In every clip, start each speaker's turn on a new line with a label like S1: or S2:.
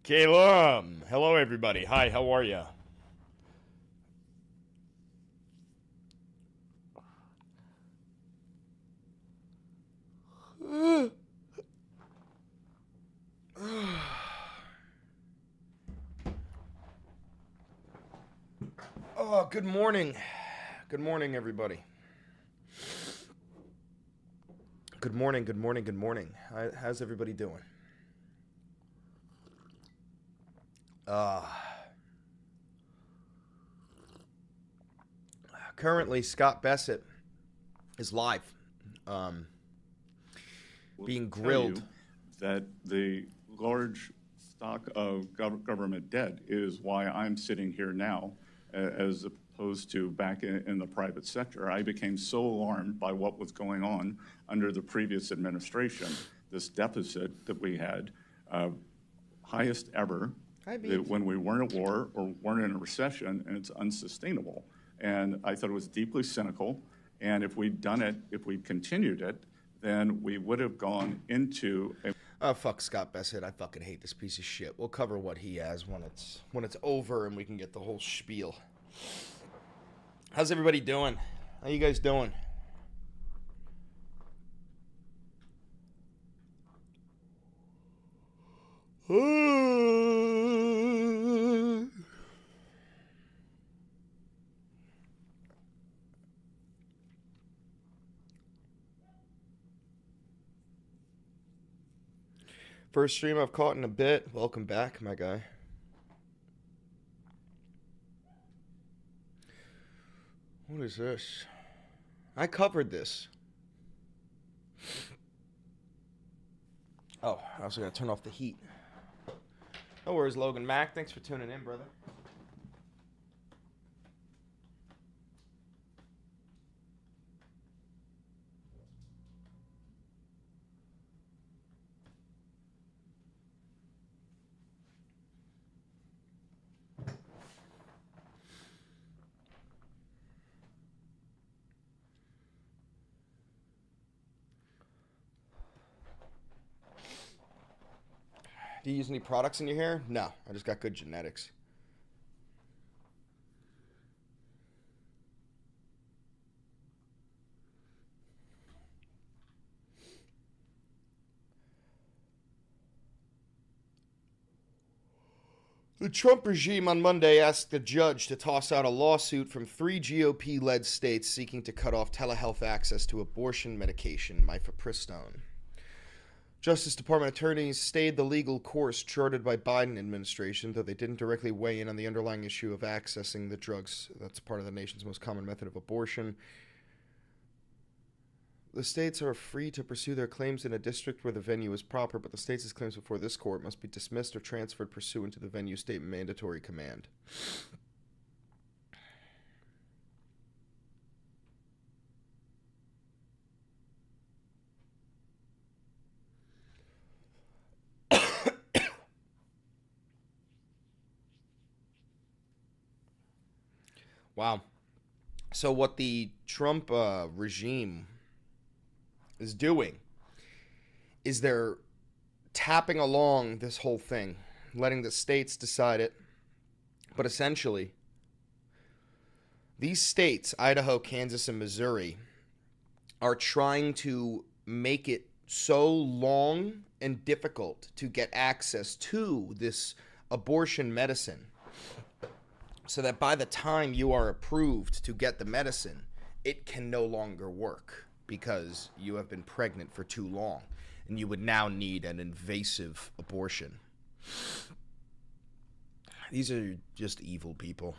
S1: Caleb, hello everybody. Hi, how are you? Oh, good morning. Good morning, everybody. Good morning, good morning, good morning. How's everybody doing? Currently, Scott Bassett is live, um, being grilled.
S2: That the large stock of government debt is why I'm sitting here now, as opposed to back in the private sector. I became so alarmed by what was going on under the previous administration, this deficit that we had, highest ever, when we weren't at war or weren't in a recession, and it's unsustainable. And I thought it was deeply cynical, and if we'd done it, if we'd continued it, then we would have gone into a...
S1: Oh, fuck Scott Bassett. I fucking hate this piece of shit. We'll cover what he has when it's over and we can get the whole spiel. How's everybody doing? How you guys doing? First stream I've caught in a bit. Welcome back, my guy. What is this? I covered this. Oh, I also gotta turn off the heat. No worries, Logan Mac. Thanks for tuning in, brother. Do you use any products in your hair? No, I just got good genetics. The Trump regime on Monday asked a judge to toss out a lawsuit from 3 GOP-led states seeking to cut off telehealth access to abortion medication, mifepristone. Justice Department attorneys stayed the legal course charted by Biden administration, though they didn't directly weigh in on the underlying issue of accessing the drugs. That's part of the nation's most common method of abortion. The states are free to pursue their claims in a district where the venue is proper, but the states' claims before this court must be dismissed or transferred pursuant to the venue state mandatory command. Wow. So what the Trump regime is doing is they're tapping along this whole thing, letting the states decide it. But essentially, these states, Idaho, Kansas, and Missouri, are trying to make it so long and difficult to get access to this abortion medicine so that by the time you are approved to get the medicine, it can no longer work because you have been pregnant for too long and you would now need an invasive abortion. These are just evil people.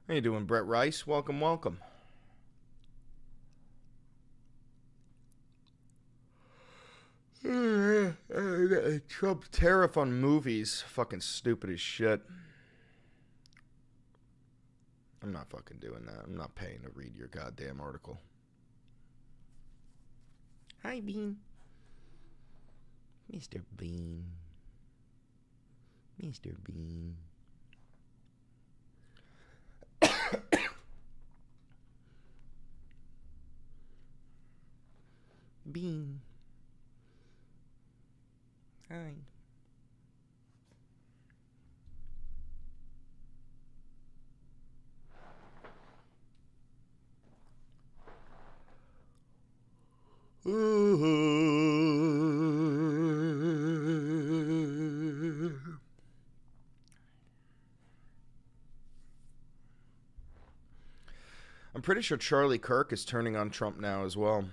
S1: How you doing, Brett Rice? Welcome, welcome. Trump tariff on movies. Fucking stupid as shit. I'm not fucking doing that. I'm not paying to read your goddamn article. Hi, Bean. Mr. Bean. Mr. Bean. Bean. Hi. I'm pretty sure Charlie Kirk is turning on Trump now as well.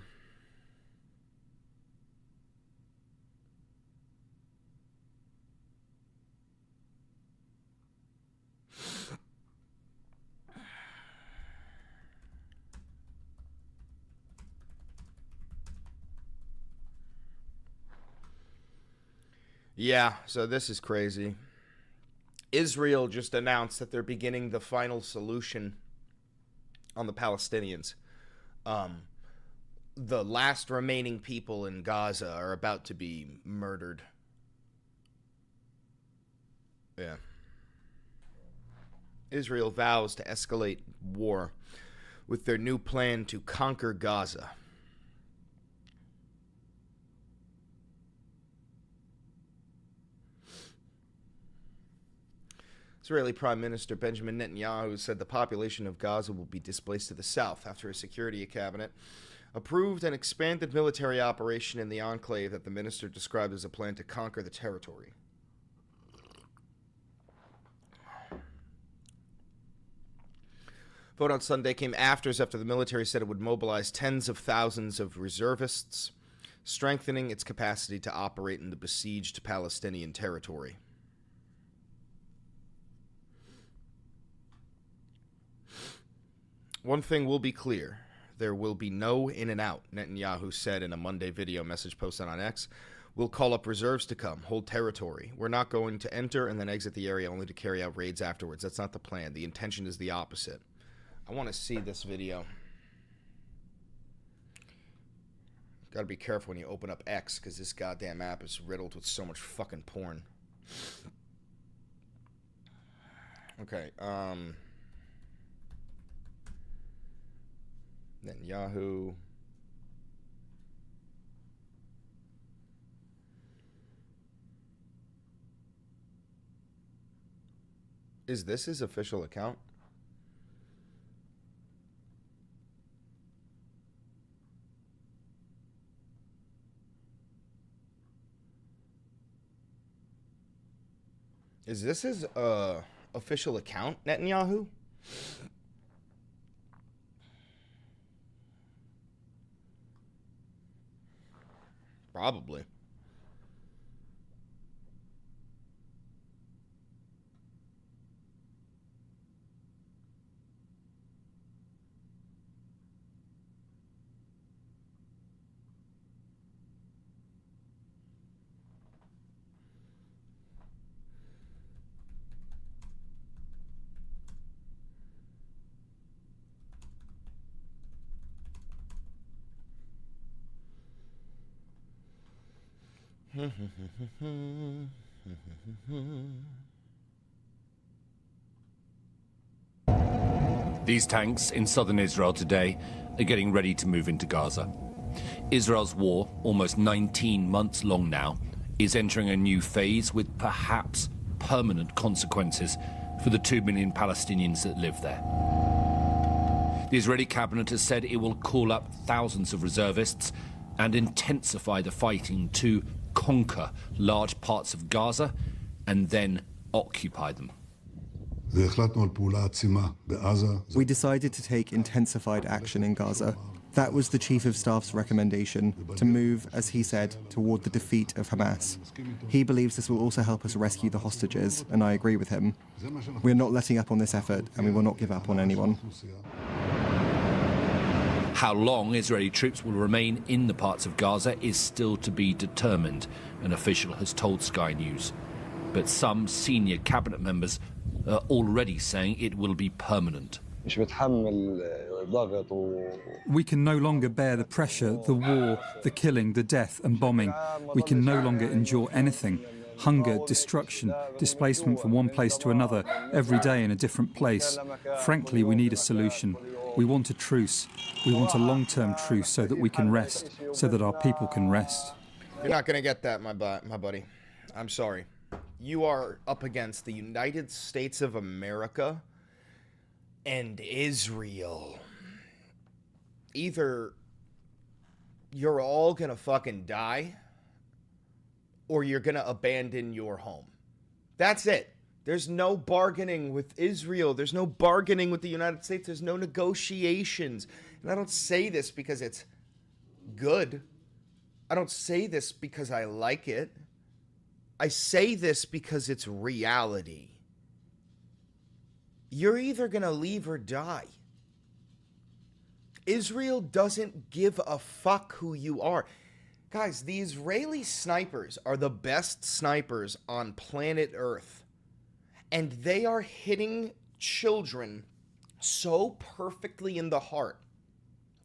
S1: Yeah, so this is crazy. Israel just announced that they're beginning the final solution on the Palestinians. The last remaining people in Gaza are about to be murdered. Yeah. Israel vows to escalate war with their new plan to conquer Gaza. Israeli Prime Minister Benjamin Netanyahu said the population of Gaza will be displaced to the south after a security cabinet approved an expanded military operation in the enclave that the minister described as a plan to conquer the territory. Vote on Sunday came after the military said it would mobilize tens of thousands of reservists, strengthening its capacity to operate in the besieged Palestinian territory. One thing will be clear. There will be no in and out, Netanyahu said in a Monday video message posted on X. We'll call up reserves to come, hold territory. We're not going to enter and then exit the area only to carry out raids afterwards. That's not the plan. The intention is the opposite. I want to see this video. Gotta be careful when you open up X, because this goddamn app is riddled with so much fucking porn. Okay, Netanyahu. Is this his official account? Is this his official account, Netanyahu? Probably.
S3: These tanks in southern Israel today are getting ready to move into Gaza. Israel's war, almost 19 months long now, is entering a new phase with perhaps permanent consequences for the 2 million Palestinians that live there. The Israeli cabinet has said it will call up thousands of reservists and intensify the fighting to conquer large parts of Gaza and then occupy them.
S4: We decided to take intensified action in Gaza. That was the Chief of Staff's recommendation, to move, as he said, toward the defeat of Hamas. He believes this will also help us rescue the hostages, and I agree with him. We're not letting up on this effort, and we will not give up on anyone.
S3: How long Israeli troops will remain in the parts of Gaza is still to be determined, an official has told Sky News. But some senior cabinet members are already saying it will be permanent.
S5: We can no longer bear the pressure, the war, the killing, the death and bombing. We can no longer endure anything. Hunger, destruction, displacement from one place to another, every day in a different place. Frankly, we need a solution. We want a truce. We want a long-term truce so that we can rest, so that our people can rest.
S1: You're not going to get that, my buddy. I'm sorry. You are up against the United States of America and Israel. Either you're all going to fucking die or you're going to abandon your home. That's it. There's no bargaining with Israel. There's no bargaining with the United States. There's no negotiations. And I don't say this because it's good. I don't say this because I like it. I say this because it's reality. You're either going to leave or die. Israel doesn't give a fuck who you are. Guys, the Israeli snipers are the best snipers on planet Earth. And they are hitting children so perfectly in the heart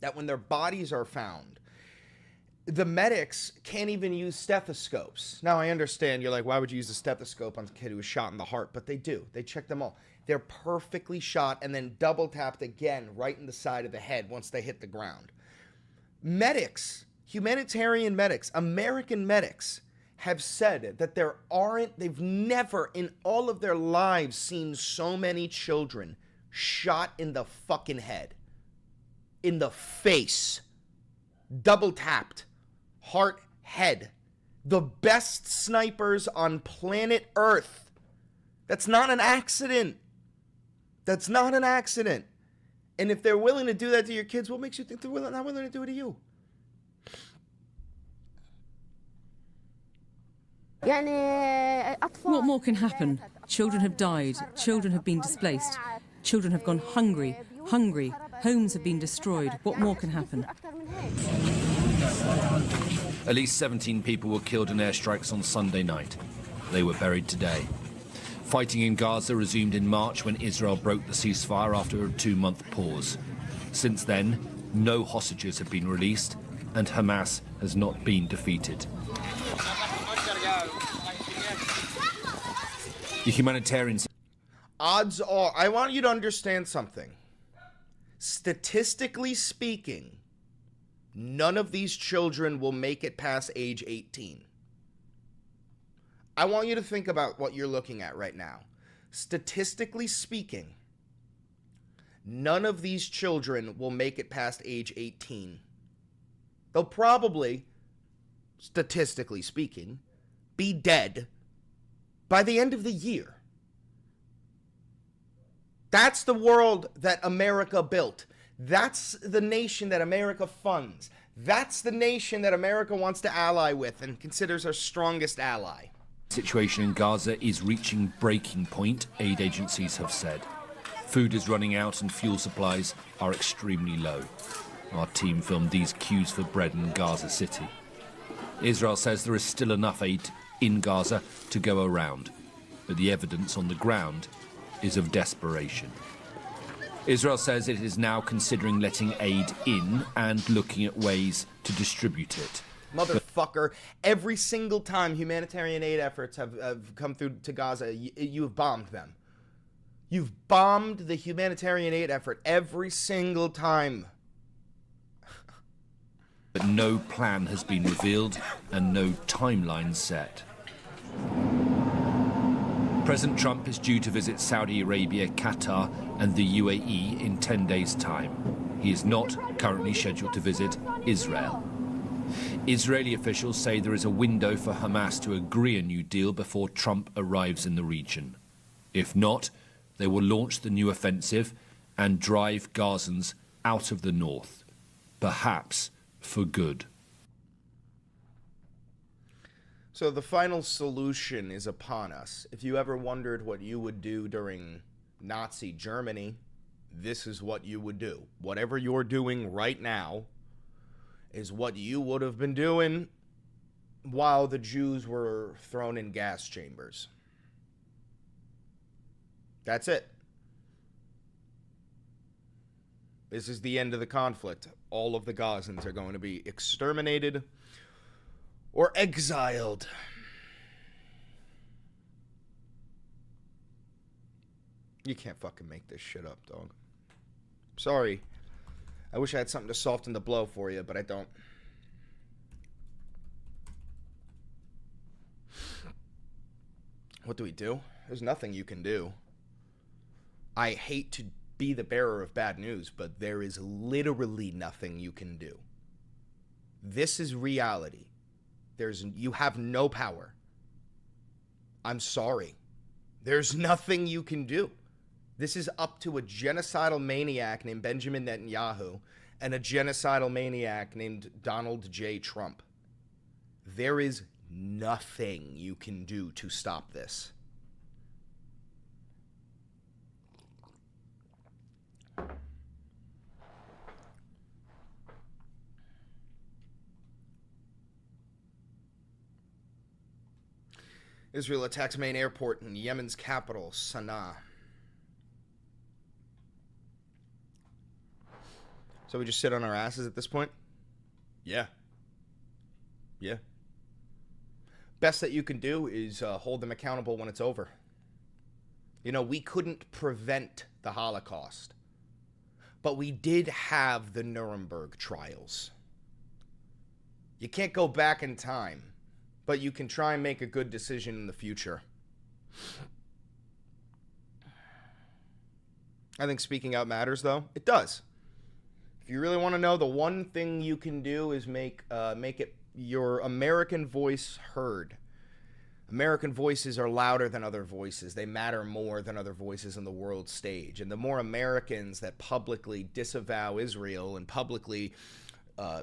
S1: that when their bodies are found, the medics can't even use stethoscopes. Now, I understand you're like, why would you use a stethoscope on a kid who was shot in the heart? But they do. They check them all. They're perfectly shot and then double tapped again right in the side of the head once they hit the ground. Medics, humanitarian medics, American medics, have said that they've never in all of their lives seen so many children shot in the fucking head, in the face, double tapped, heart, head. The best snipers on planet Earth. That's not an accident. That's not an accident. And if they're willing to do that to your kids, what makes you think they're not willing to do it to you?
S6: What more can happen? Children have died. Children have been displaced. Children have gone hungry. Homes have been destroyed. What more can happen?
S3: At least 17 people were killed in airstrikes on Sunday night. They were buried today. Fighting in Gaza resumed in March when Israel broke the ceasefire after a 2-month pause. Since then, no hostages have been released and Hamas has not been defeated. The humanitarian...
S1: Odds are, I want you to understand something. Statistically speaking, none of these children will make it past age 18. I want you to think about what you're looking at right now. Statistically speaking, none of these children will make it past age 18. They'll probably, statistically speaking, be dead by the end of the year. That's the world that America built. That's the nation that America funds. That's the nation that America wants to ally with and considers our strongest ally.
S3: The situation in Gaza is reaching breaking point, aid agencies have said. Food is running out and fuel supplies are extremely low. Our team filmed these queues for bread in Gaza City. Israel says there is still enough aid in Gaza to go around, but the evidence on the ground is of desperation. Israel says it is now considering letting aid in and looking at ways to distribute it.
S1: Motherfucker, every single time humanitarian aid efforts have come through to Gaza, you have bombed them. You've bombed the humanitarian aid effort every single time.
S3: But no plan has been revealed and no timeline set. President Trump is due to visit Saudi Arabia, Qatar and the UAE in 10 days' time. He is not currently scheduled to visit Israel. Israeli officials say there is a window for Hamas to agree a new deal before Trump arrives in the region. If not, they will launch the new offensive and drive Gazans out of the north, perhaps for good.
S1: So the final solution is upon us. If you ever wondered what you would do during Nazi Germany, this is what you would do. Whatever you're doing right now is what you would have been doing while the Jews were thrown in gas chambers. That's it. This is the end of the conflict. All of the Gazans are going to be exterminated or exiled. You can't fucking make this shit up, dog. Sorry. I wish I had something to soften the blow for you, but I don't. What do we do? There's nothing you can do. I hate to be the bearer of bad news, but there is literally nothing you can do. This is reality. You have no power. I'm sorry. There's nothing you can do. This is up to a genocidal maniac named Benjamin Netanyahu and a genocidal maniac named Donald J. Trump. There is nothing you can do to stop this. Israel attacks main airport in Yemen's capital, Sana'a. So we just sit on our asses at this point? Yeah. Yeah. Best that you can do is hold them accountable when it's over. You know, we couldn't prevent the Holocaust, but we did have the Nuremberg trials. You can't go back in time, but you can try and make a good decision in the future. I think speaking out matters, though. It does. If you really want to know, the one thing you can do is make it your American voice heard. American voices are louder than other voices. They matter more than other voices on the world stage. And the more Americans that publicly disavow Israel and publicly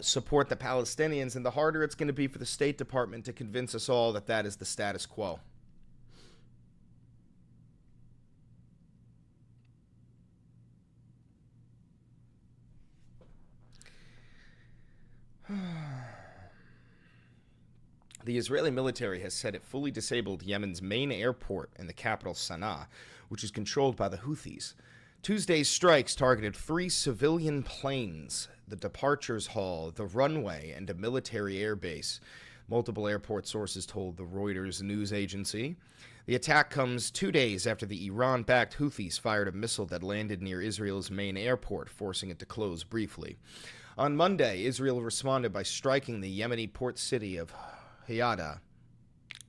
S1: support the Palestinians, and the harder it's going to be for the State Department to convince us all that that is the status quo. The Israeli military has said it fully disabled Yemen's main airport in the capital Sana'a, which is controlled by the Houthis. Tuesday's strikes targeted 3 civilian planes, the departures hall, the runway, and a military airbase. Multiple airport sources told the Reuters news agency. The attack comes 2 days after the Iran-backed Houthis fired a missile that landed near Israel's main airport, forcing it to close briefly. On Monday, Israel responded by striking the Yemeni port city of Hayada.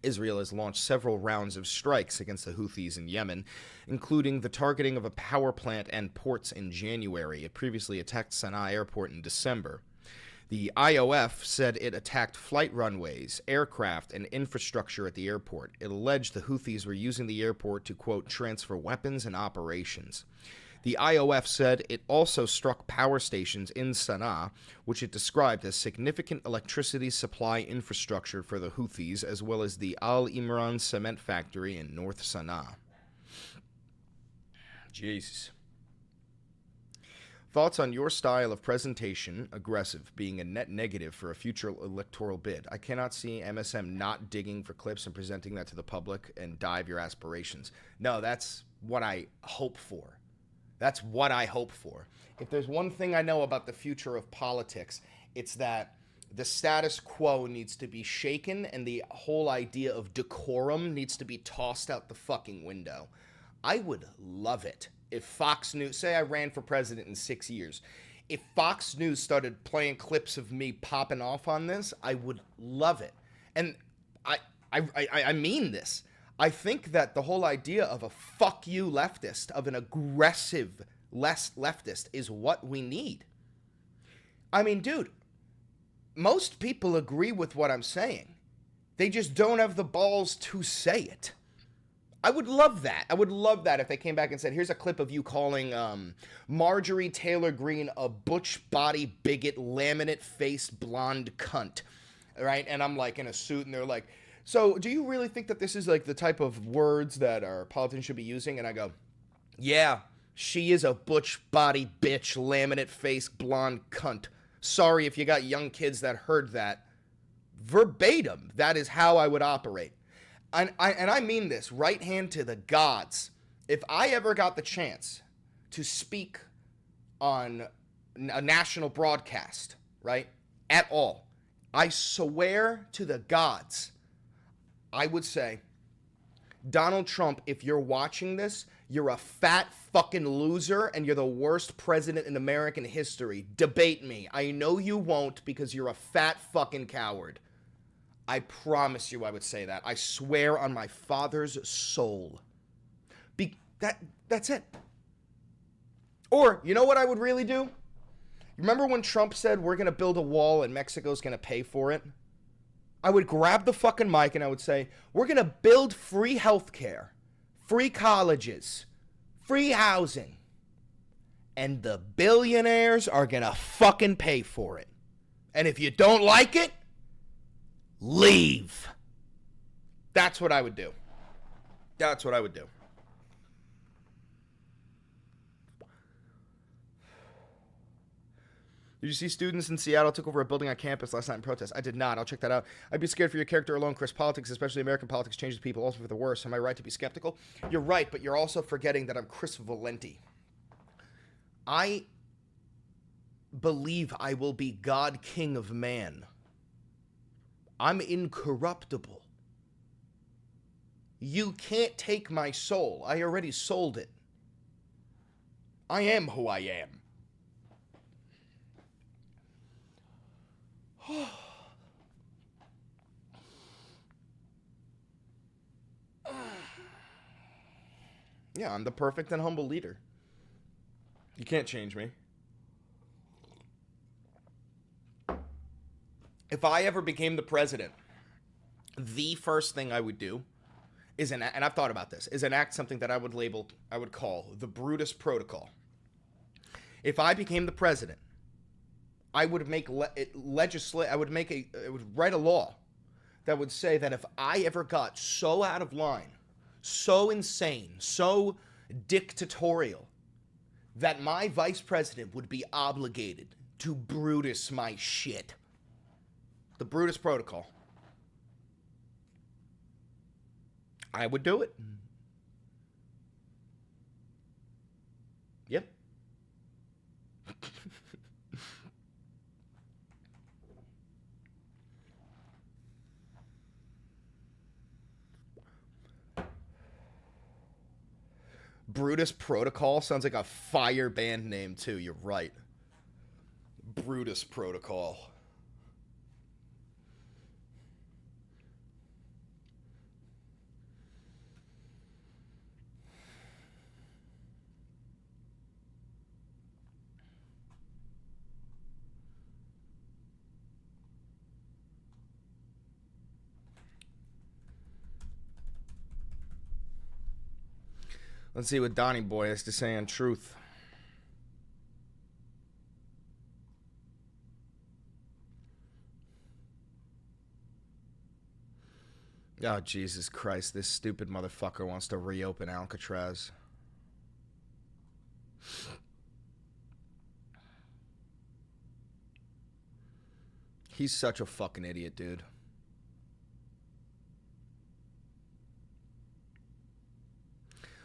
S1: Israel has launched several rounds of strikes against the Houthis in Yemen, including the targeting of a power plant and ports in January. It previously attacked Sana'a airport in December. The IOF said it attacked flight runways, aircraft, and infrastructure at the airport. It alleged the Houthis were using the airport to, quote, transfer weapons and operations. The IOF said it also struck power stations in Sana'a, which it described as significant electricity supply infrastructure for the Houthis, as well as the Al Imran cement factory in North Sana'a. Jesus. Thoughts on your style of presentation, aggressive, being a net negative for a future electoral bid? I cannot see MSM not digging for clips and presenting that to the public and dive your aspirations. No, that's what I hope for. That's what I hope for. If there's one thing I know about the future of politics, it's that the status quo needs to be shaken and the whole idea of decorum needs to be tossed out the fucking window. I would love it if Fox News, say I ran for president in 6 years, if Fox News started playing clips of me popping off on this, I would love it. And I mean this. I think that the whole idea of a fuck you leftist, of an aggressive leftist, is what we need. I mean, dude, most people agree with what I'm saying. They just don't have the balls to say it. I would love that. I would love that if they came back and said, here's a clip of you calling Marjorie Taylor Greene a butch body bigot, laminate-faced blonde cunt. Right? And I'm like in a suit and they're like, so do you really think that this is like the type of words that our politicians should be using? And I go, yeah, she is a butch body bitch, laminate face, blonde cunt. Sorry if you got young kids that heard that. Verbatim, that is how I would operate. And I mean this, right hand to the gods. If I ever got the chance to speak on a national broadcast, right, at all, I swear to the gods, I would say, Donald Trump, if you're watching this, You're a fat fucking loser, and you're the worst president in American history. Debate me. I know you won't because you're a fat fucking coward. I promise you I would say that. I swear on my father's soul. That's it. Or, you know what I would really do? Remember when Trump said we're going to build a wall and Mexico's going to pay for it? I would grab the fucking mic and I would say, we're going to build free healthcare, free colleges, free housing, and the billionaires are going to fucking pay for it. And if you don't like it, leave. That's what I would do. That's what I would do. Did you see students in Seattle took over a building on campus last night in protest? I did not. I'll check that out. I'd be scared for your character alone, Chris. Politics, especially American politics, changes people also for the worse. Am I right to be skeptical? You're right, but you're also forgetting that I'm Chris Valenti. I believe I will be God King of man. I'm incorruptible. You can't take my soul. I already sold it. I am who I am. Yeah, I'm the perfect and humble leader. You can't change me. If I ever became the president, the first thing I would do is and I've thought about this, is enact something that I would call the Brutus Protocol. If I became the president, I would make I would write a law that would say that if I ever got so out of line, so insane, so dictatorial, that my vice president would be obligated to Brutus my shit. The Brutus Protocol. I would do it. Yep. Brutus Protocol sounds like a fire band name too. You're right. Brutus Protocol. Let's see what Donnie Boy has to say on truth. Oh, Jesus Christ. This stupid motherfucker wants to reopen Alcatraz. He's such a fucking idiot, dude.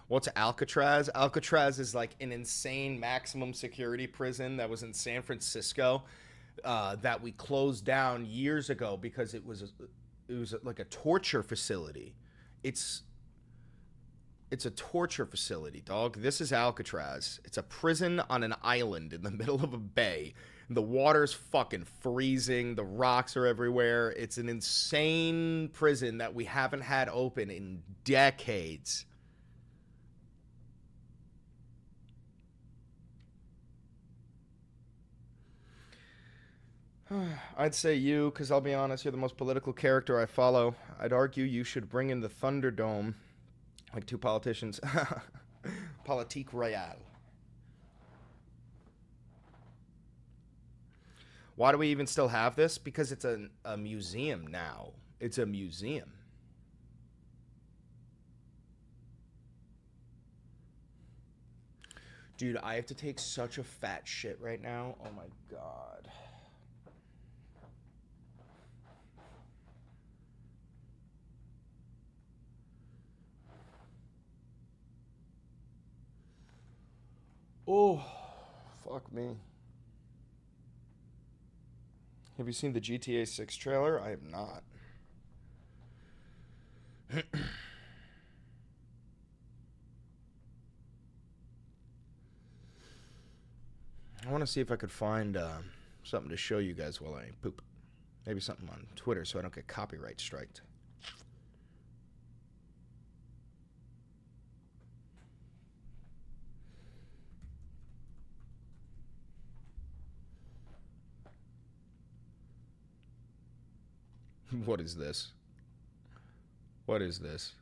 S1: What's Alcatraz? Alcatraz is like an insane maximum security prison that was in San Francisco that we closed down years ago because it was like a torture facility. It's a torture facility, dog. This is Alcatraz. It's a prison on an island in the middle of a bay. The water's fucking freezing. The rocks are everywhere. It's an insane prison that we haven't had open in decades. I'd say you, because I'll be honest, you're the most political character I follow. I'd argue you should bring in the Thunderdome, like two politicians. Politique Royale. Why do we even still have this? Because it's a museum now. It's a museum. Dude, I have to take such a fat shit right now. Oh my god. Oh, fuck me. Have you seen the GTA 6 trailer? I have not. I want to see if I could find something to show you guys while I poop. Maybe something on Twitter so I don't get copyright striked. What is this? What is this?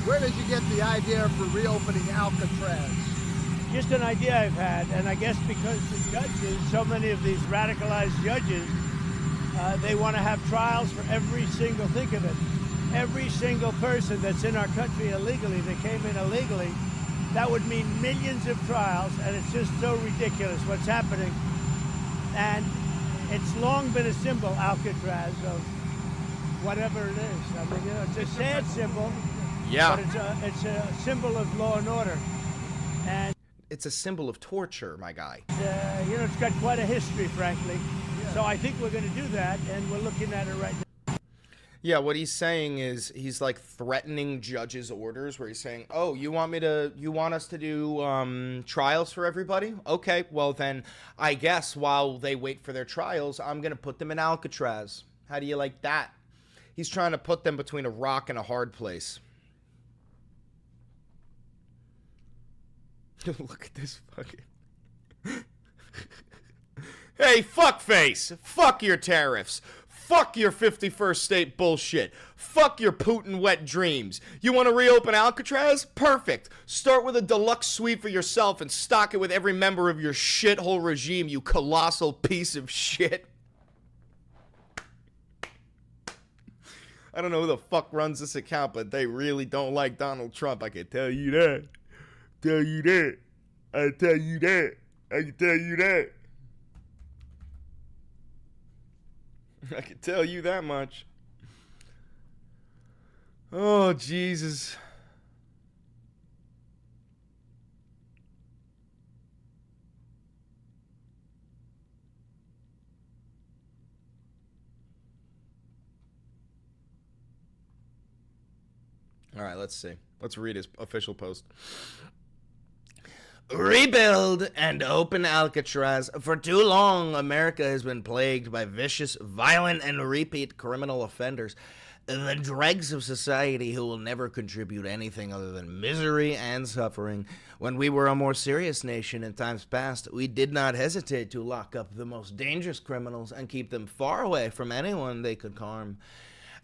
S7: Where did you get the idea for reopening Alcatraz?
S8: Just an idea I've had, and I guess because the judges, so many of these radicalized judges, they want to have trials for every single, think of it, every single person that's in our country illegally, that came in illegally. That would mean millions of trials, and it's just so ridiculous what's happening. And it's long been a symbol, Alcatraz, of whatever it is. I mean, you know, it's a sad symbol,
S1: yeah,
S8: but it's a symbol of law and order. And
S1: it's a symbol of torture, my guy.
S8: you know, it's got quite a history, frankly. Yeah. So I think we're going to do that, and we're looking at it right now.
S1: Yeah, what he's saying is he's like threatening judges' orders where he's saying, oh, you want us to do trials for everybody? Okay, well then I guess while they wait for their trials, I'm going to put them in Alcatraz. How do you like that? He's trying to put them between a rock and a hard place. Look at this fucking... Hey, fuckface! Fuck your tariffs! Fuck your 51st state bullshit. Fuck your Putin wet dreams. You want to reopen Alcatraz? Perfect. Start with a deluxe suite for yourself and stock it with every member of your shithole regime, you colossal piece of shit. I don't know who the fuck runs this account, but they really don't like Donald Trump. I can tell you that. Tell you that. I tell you that. I can tell you that. I can tell you that much. Oh, Jesus. All right, let's see. Let's read his official post. Rebuild and open Alcatraz. For too long, America has been plagued by vicious, violent, and repeat criminal offenders. The dregs of society who will never contribute anything other than misery and suffering. When we were a more serious nation in times past, we did not hesitate to lock up the most dangerous criminals and keep them far away from anyone they could harm.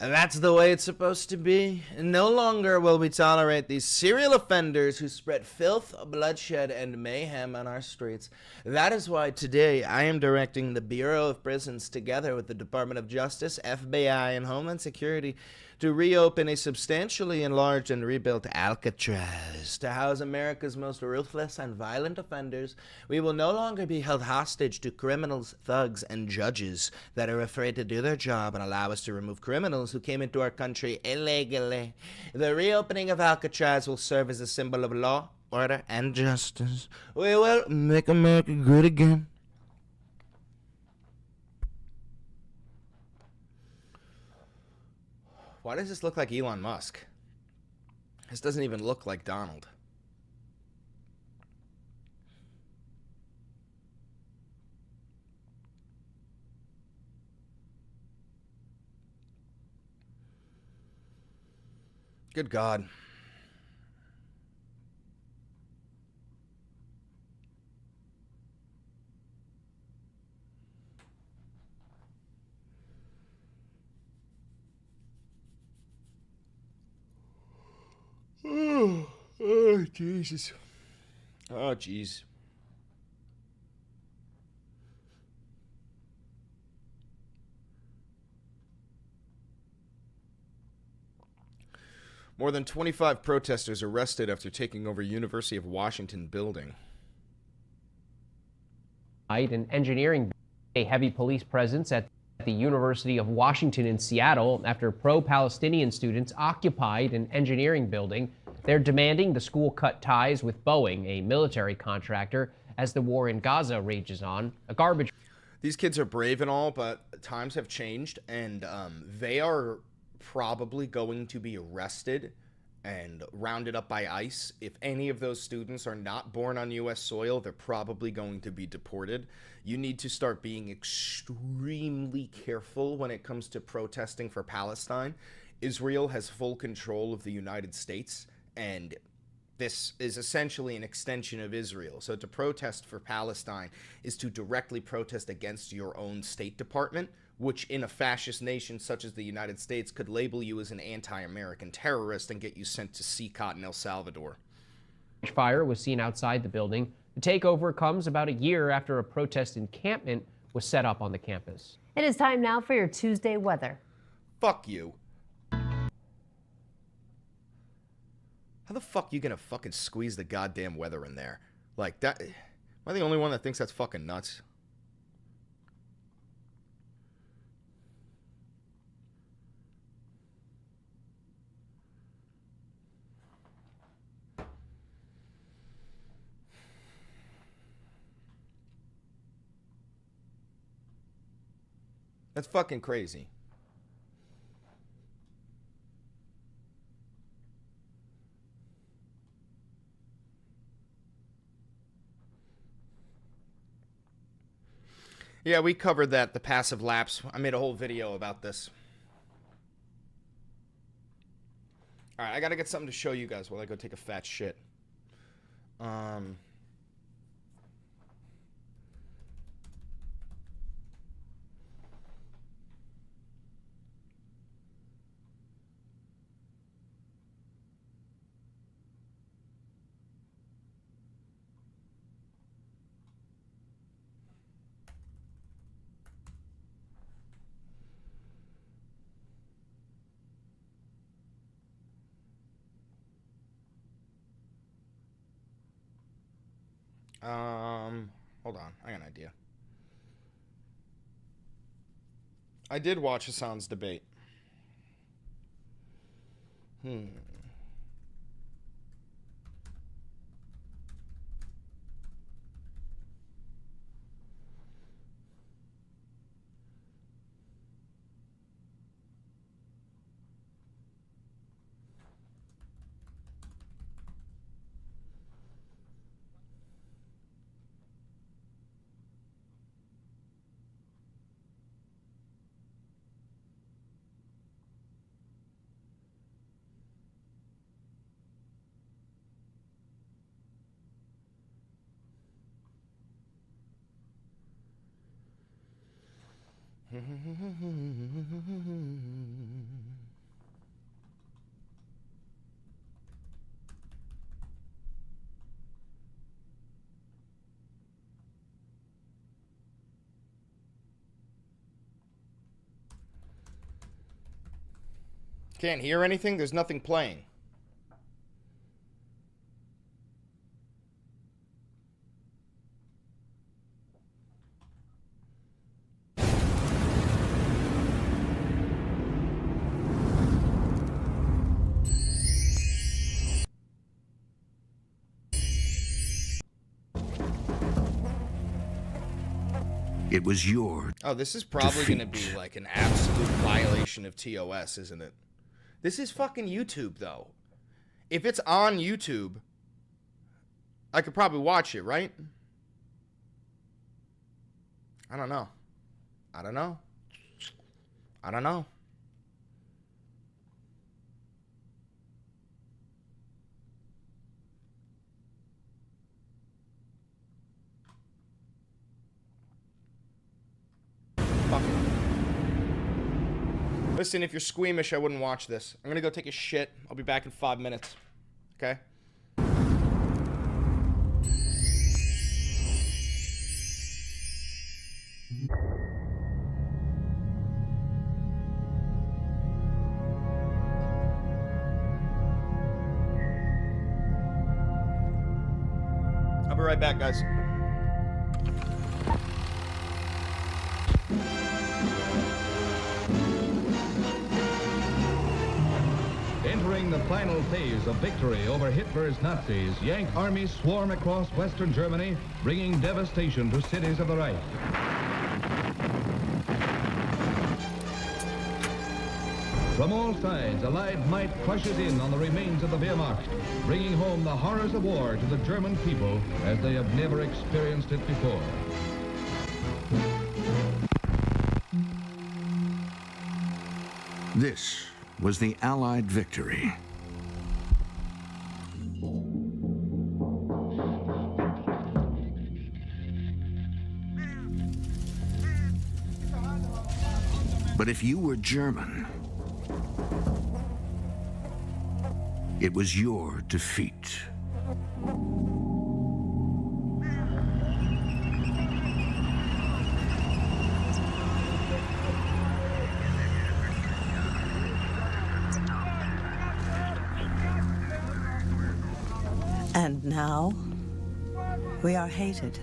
S1: And that's the way it's supposed to be. No longer will we tolerate these serial offenders who spread filth, bloodshed, and mayhem on our streets. That is why today I am directing the Bureau of Prisons together with the Department of Justice, FBI, and Homeland Security to reopen a substantially enlarged and rebuilt Alcatraz to house America's most ruthless and violent offenders. We will no longer be held hostage to criminals, thugs, and judges that are afraid to do their job and allow us to remove criminals who came into our country illegally. The reopening of Alcatraz will serve as a symbol of law, order, and justice. We will make America great again. Why does this look like Elon Musk? This doesn't even look like Donald. Good God. Oh, Jesus. Oh, jeez. More than 25 protesters arrested after taking over University of Washington building.
S9: An engineering, a heavy police presence at the University of Washington in Seattle after pro-Palestinian students occupied an engineering building. They're demanding the school cut ties with Boeing, a military contractor, as the war in Gaza rages on. A garbage.
S1: These kids are brave and all, but times have changed, and they are probably going to be arrested and rounded up by ICE. If any of those students are not born on U.S. soil, they're probably going to be deported. You need to start being extremely careful when it comes to protesting for Palestine. Israel has full control of the United States, and this is essentially an extension of Israel. So to protest for Palestine is to directly protest against your own State Department, which in a fascist nation such as the United States could label you as an anti-American terrorist and get you sent to CCOT in El Salvador.
S9: Fire was seen outside the building. The takeover comes about a year after a protest encampment was set up on the campus.
S10: It is time now for your Tuesday weather.
S1: Fuck you. How the fuck you gonna fucking squeeze the goddamn weather in there? Like that? Am I the only one that thinks that's fucking nuts? That's fucking crazy. Yeah, we covered that, the passive lapse. I made a whole video about this. Alright, I gotta get something to show you guys while I go take a fat shit. Hold on, I got an idea. I did watch Hassan's debate. Can't hear anything? There's nothing playing.
S11: It was your
S1: Oh, this is probably going to be like an absolute violation of TOS, isn't it? This is fucking YouTube, though. If it's on YouTube, I could probably watch it, right? I don't know. I don't know. I don't know. Listen, if you're squeamish, I wouldn't watch this. I'm gonna go take a shit. I'll be back in 5 minutes. Okay? I'll be right back, guys.
S12: Entering the final phase of victory over Hitler's Nazis, Yank armies swarm across western Germany, bringing devastation to cities of the Reich. From all sides, Allied might crushes in on the remains of the Wehrmacht, bringing home the horrors of war to the German people as they have never experienced it before.
S11: This was the Allied victory. But if you were German, it was your defeat.
S13: And now, we are hated,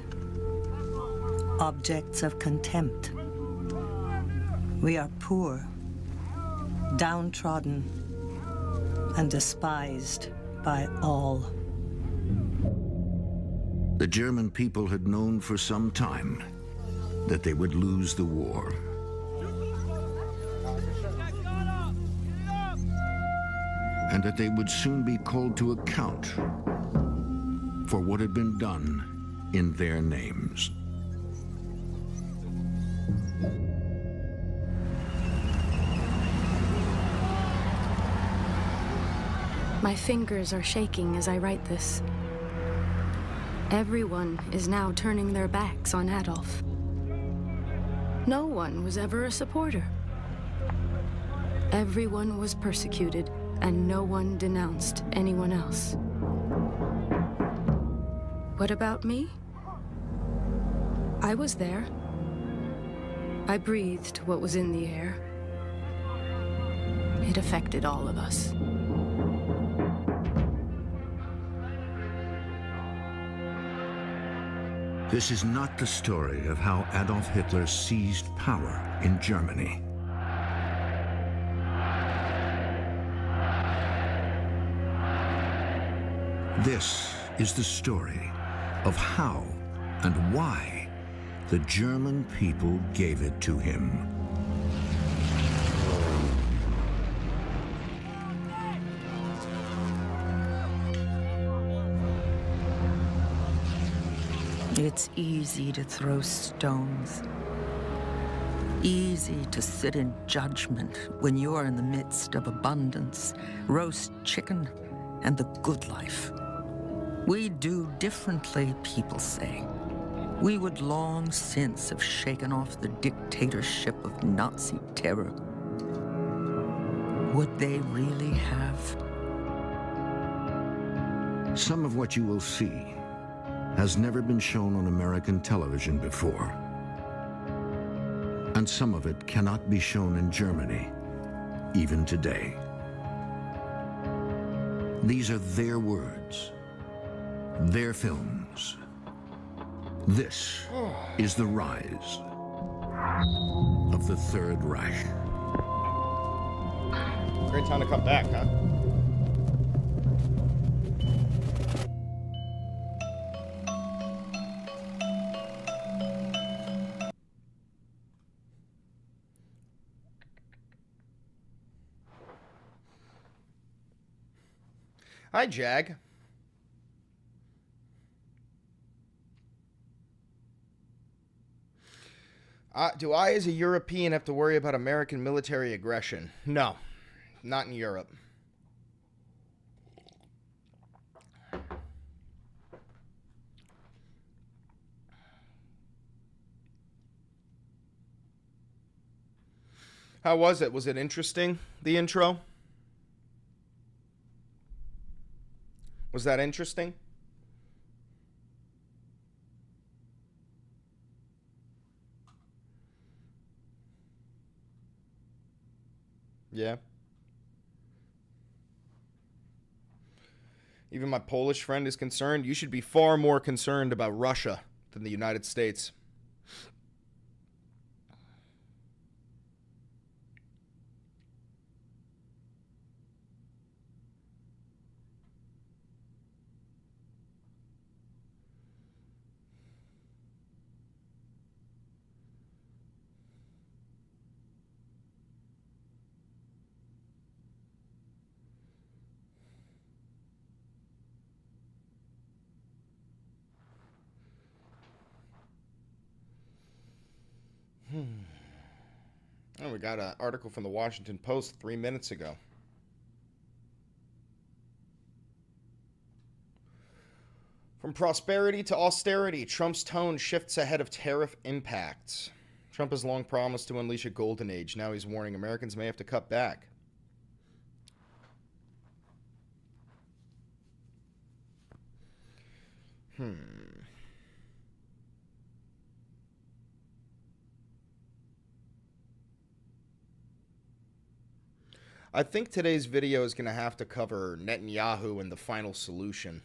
S13: objects of contempt. We are poor, downtrodden, and despised by all.
S11: The German people had known for some time that they would lose the war. And that they would soon be called to account for what had been done in their names.
S14: My fingers are shaking as I write this. Everyone is now turning their backs on Adolf. No one was ever a supporter. Everyone was persecuted, and no one denounced anyone else. What about me? I was there. I breathed what was in the air. It affected all of us.
S11: This is not the story of how Adolf Hitler seized power in Germany. This is the story of how and why the German people gave it to him.
S13: It's easy to throw stones. Easy to sit in judgment when you're in the midst of abundance, roast chicken, and the good life. We do differently, people say. We would long since have shaken off the dictatorship of Nazi terror. Would they really have?
S11: Some of what you will see has never been shown on American television before. And some of it cannot be shown in Germany, even today. These are their words, their films. This is the rise of the Third Reich.
S1: Great time to come back, huh? Hi, Jag. Do I, as a European, have to worry about American military aggression? No, not in Europe. How was it? Was it interesting, the intro? Was that interesting? Yeah. Even my Polish friend is concerned. You should be far more concerned about Russia than the United States. Oh, we got an article from the Washington Post 3 minutes ago. From prosperity to austerity, Trump's tone shifts ahead of tariff impacts. Trump has long promised to unleash a golden age. Now he's warning Americans may have to cut back. I think today's video is going to have to cover Netanyahu and the final solution.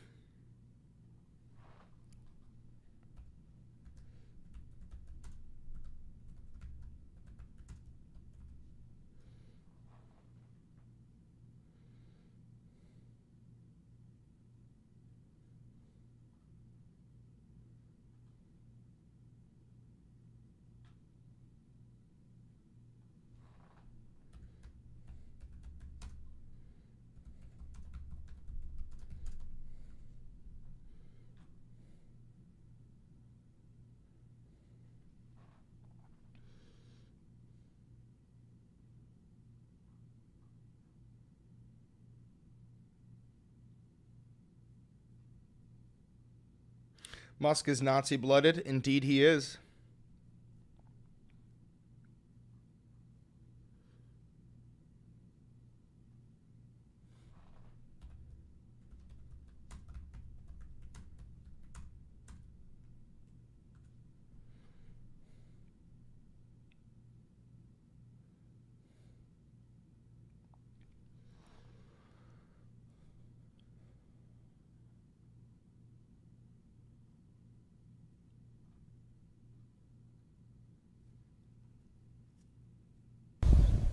S1: Musk is Nazi-blooded. Indeed he is.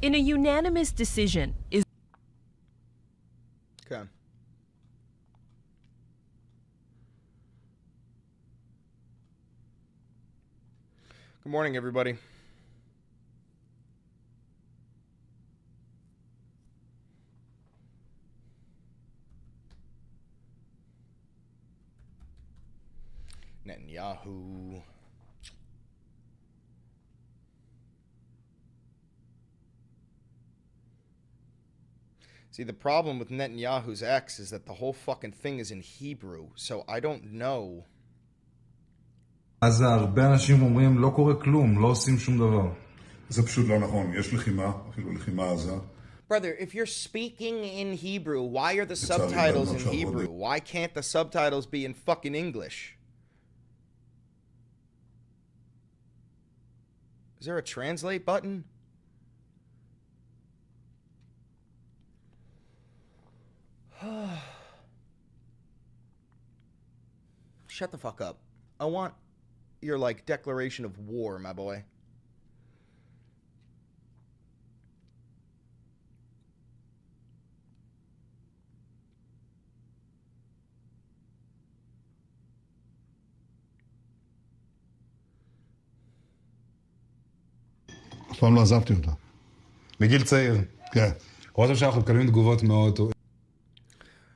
S15: In a unanimous decision,
S1: Okay. Good morning, everybody. Netanyahu. See, the problem with Netanyahu's ex is that the whole fucking thing is in Hebrew, so I don't know.
S16: אז הרבה אנשים אומרים, לא קורה כלום, לא עושים שום דבר.
S17: זה פשוט לא נכון, יש לחימה, אפילו לחימה עזה.
S1: Brother, if you're speaking in Hebrew, why are the subtitles in Hebrew? Why can't the subtitles be in fucking English? Is there a translate button? Shut the fuck up. I want your, like, declaration of war, my boy.
S17: אף פעם לא עזבתי אותה.
S16: מגיל צעיר.
S17: כן.
S16: רואים שאנחנו מקבלים תגובות מאוד...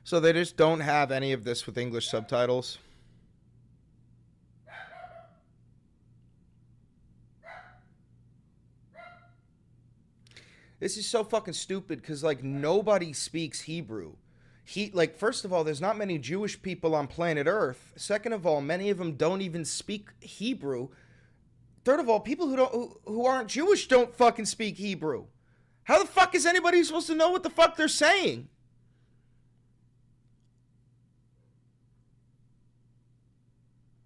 S1: So they just don't have any of this with English subtitles? This is so fucking stupid because, like, nobody speaks Hebrew. Like, first of all, there's not many Jewish people on planet Earth. Second of all, many of them don't even speak Hebrew. Third of all, people who aren't Jewish don't fucking speak Hebrew. How the fuck is anybody supposed to know what the fuck they're saying?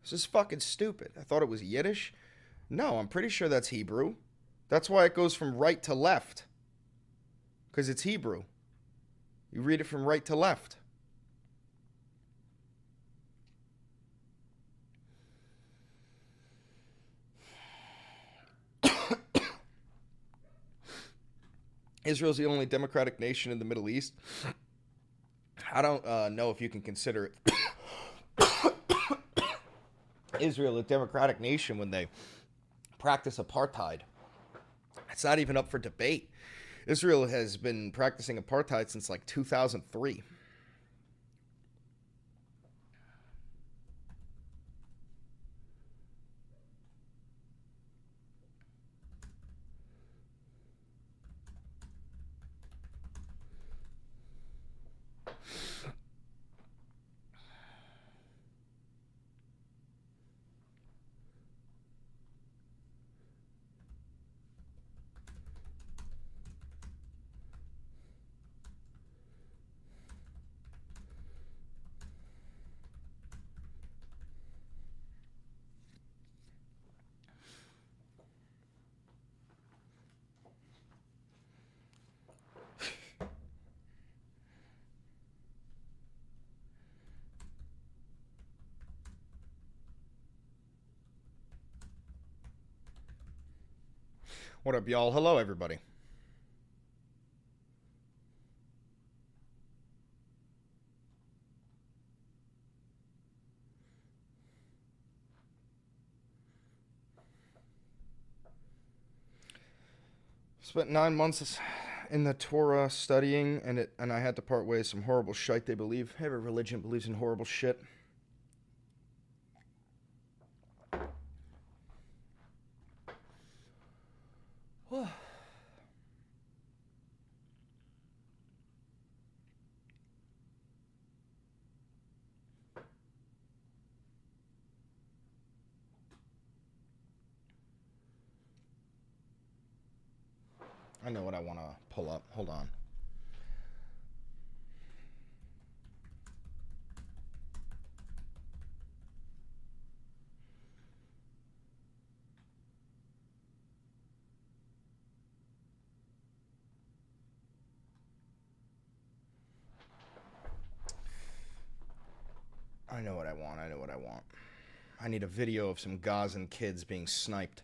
S1: This is fucking stupid. I thought it was Yiddish. No, I'm pretty sure that's Hebrew. That's why it goes from right to left. Because it's Hebrew. You read it from right to left. Israel's the only democratic nation in the Middle East. I don't know if you can consider it Israel a democratic nation when they practice apartheid. It's not even up for debate. Israel has been practicing apartheid since like 2003. What up, y'all? Hello, everybody. Spent 9 months in the Torah studying, and I had to part ways. Some horrible shite they believe. Every religion believes in horrible shit. I know what I want to pull up. Hold on. I know what I want. I know what I want. I need a video of some Gazan kids being sniped.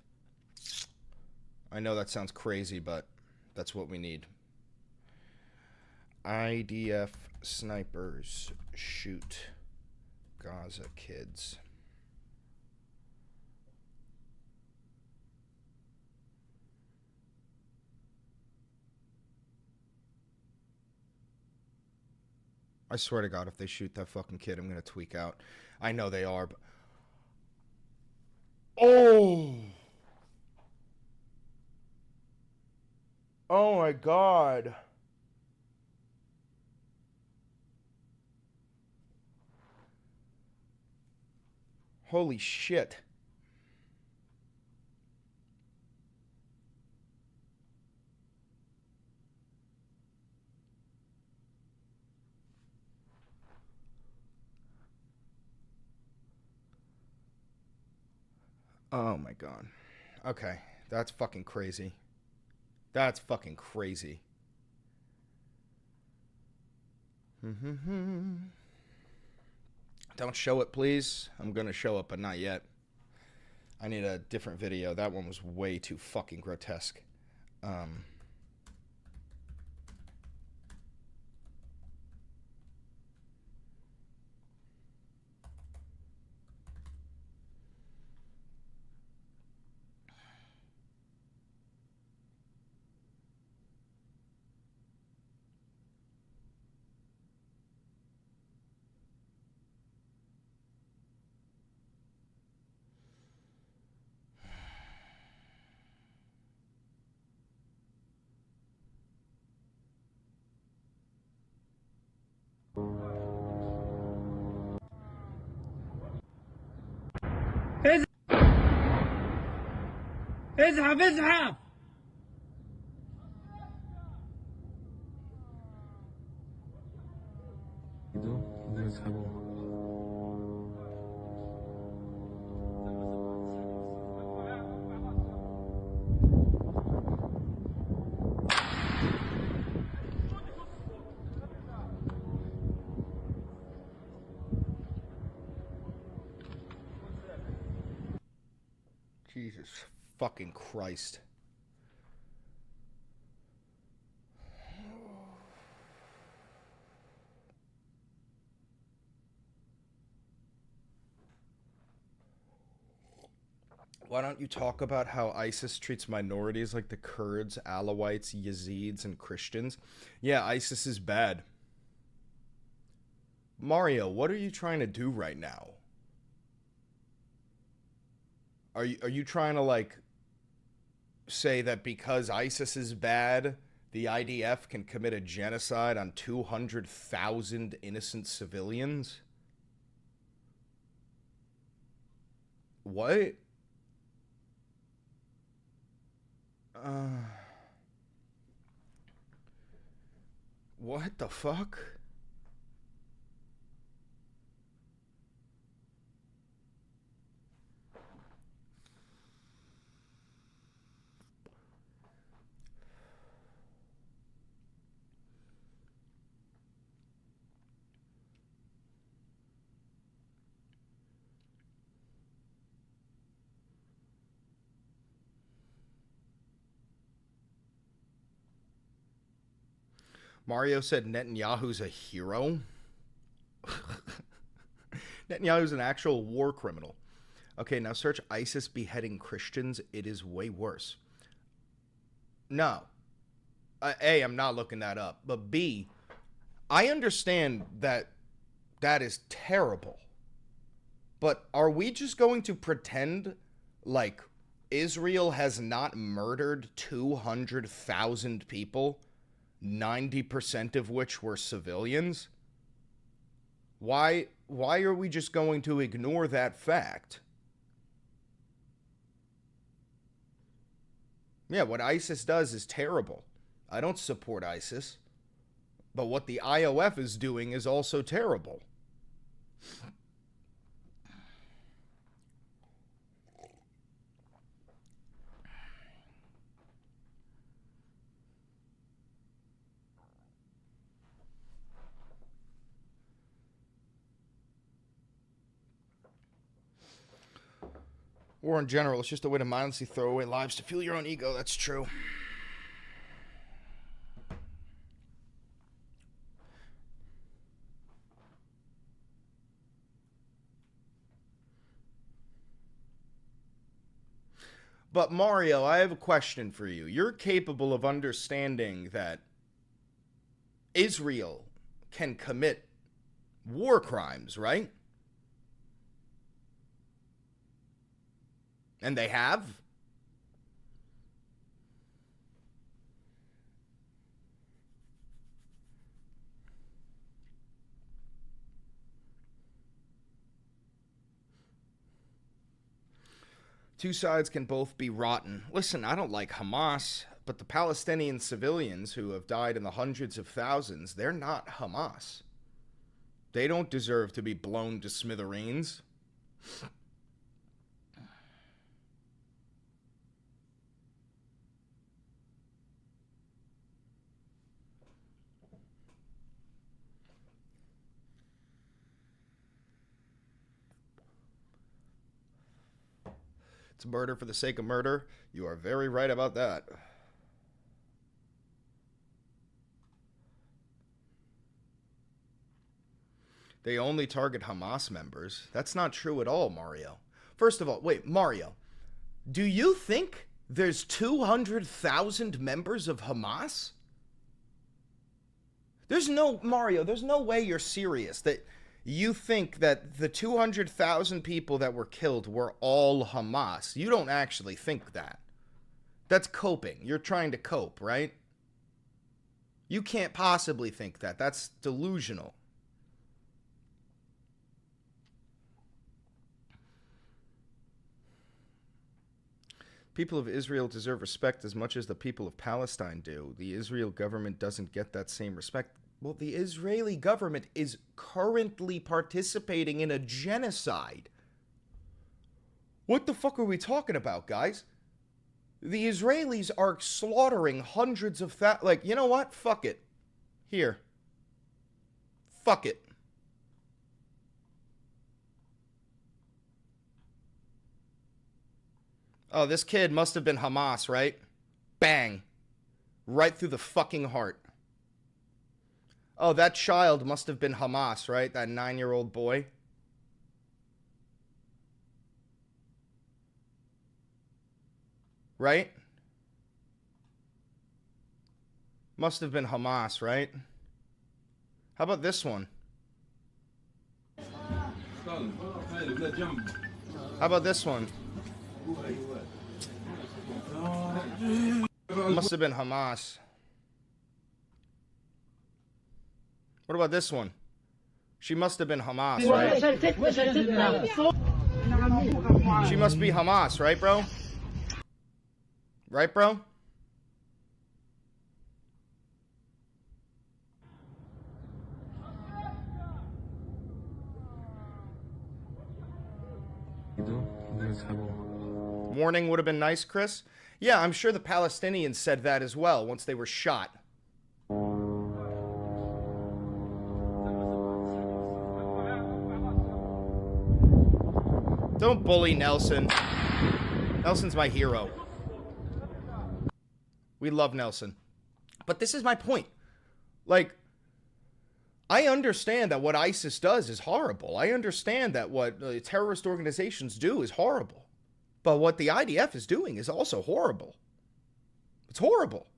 S1: I know that sounds crazy, but that's what we need. IDF snipers shoot Gaza kids. I swear to God, if they shoot that fucking kid, I'm gonna tweak out. I know they are, but... Oh! Oh my God. Holy shit. Oh my God. Okay, that's fucking crazy. That's fucking crazy. Don't show it, please. I'm gonna show it, but not yet. I need a different video. That one was way too fucking grotesque.
S18: ازحف ازحف
S1: Jesus fucking Christ. Why don't you talk about how ISIS treats minorities like the Kurds, Alawites, Yazidis, and Christians? Yeah, ISIS is bad. Mario, what are you trying to do right now? Are you trying to, like, say that because ISIS is bad, the IDF can commit a genocide on 200,000 innocent civilians? What? What the fuck? Mario said Netanyahu's a hero. Netanyahu's an actual war criminal. Okay, now search ISIS beheading Christians. It is way worse. No. A, I'm not looking that up. But B, I understand that that is terrible. But are we just going to pretend like Israel has not murdered 200,000 people, 90% of which were civilians? Why are we just going to ignore that fact? Yeah, what ISIS does is terrible. I don't support ISIS. But what the IOF is doing is also terrible. War in general, it's just a way to mindlessly throw away lives to fuel your own ego. That's true. But Mario, I have a question for you. You're capable of understanding that Israel can commit war crimes, right? And they have? Two sides can both be rotten. Listen, I don't like Hamas, but the Palestinian civilians who have died in the hundreds of thousands, they're not Hamas. They don't deserve to be blown to smithereens. It's murder for the sake of murder. You are very right about that. They only target Hamas members. That's not true at all, Mario. First of all, wait, Mario, do you think there's 200,000 members of Hamas? There's no, Mario, there's no way you're serious that you think that the 200,000 people that were killed were all Hamas. You don't actually think that. That's coping. You're trying to cope, right? You can't possibly think that. That's delusional. People of Israel deserve respect as much as the people of Palestine do. The Israel government doesn't get that same respect. Well, the Israeli government is currently participating in a genocide. What the fuck are we talking about, guys? The Israelis are slaughtering hundreds of like, you know what? Fuck it. Here. Fuck it. Oh, this kid must have been Hamas, right? Bang. Right through the fucking heart. Oh, that child must have been Hamas, right? That 9-year-old boy. Right? Must have been Hamas, right? How about this one? How about this one? Must have been Hamas. What about this one? She must have been Hamas, right? She must be Hamas, right, bro? Right, bro? Warning would have been nice, Chris. Yeah, I'm sure the Palestinians said that as well once they were shot. Don't bully Nelson. Nelson's my hero. We love Nelson. But this is my point. Like, I understand that what ISIS does is horrible. I understand that what terrorist organizations do is horrible. But what the IDF is doing is also horrible. It's horrible.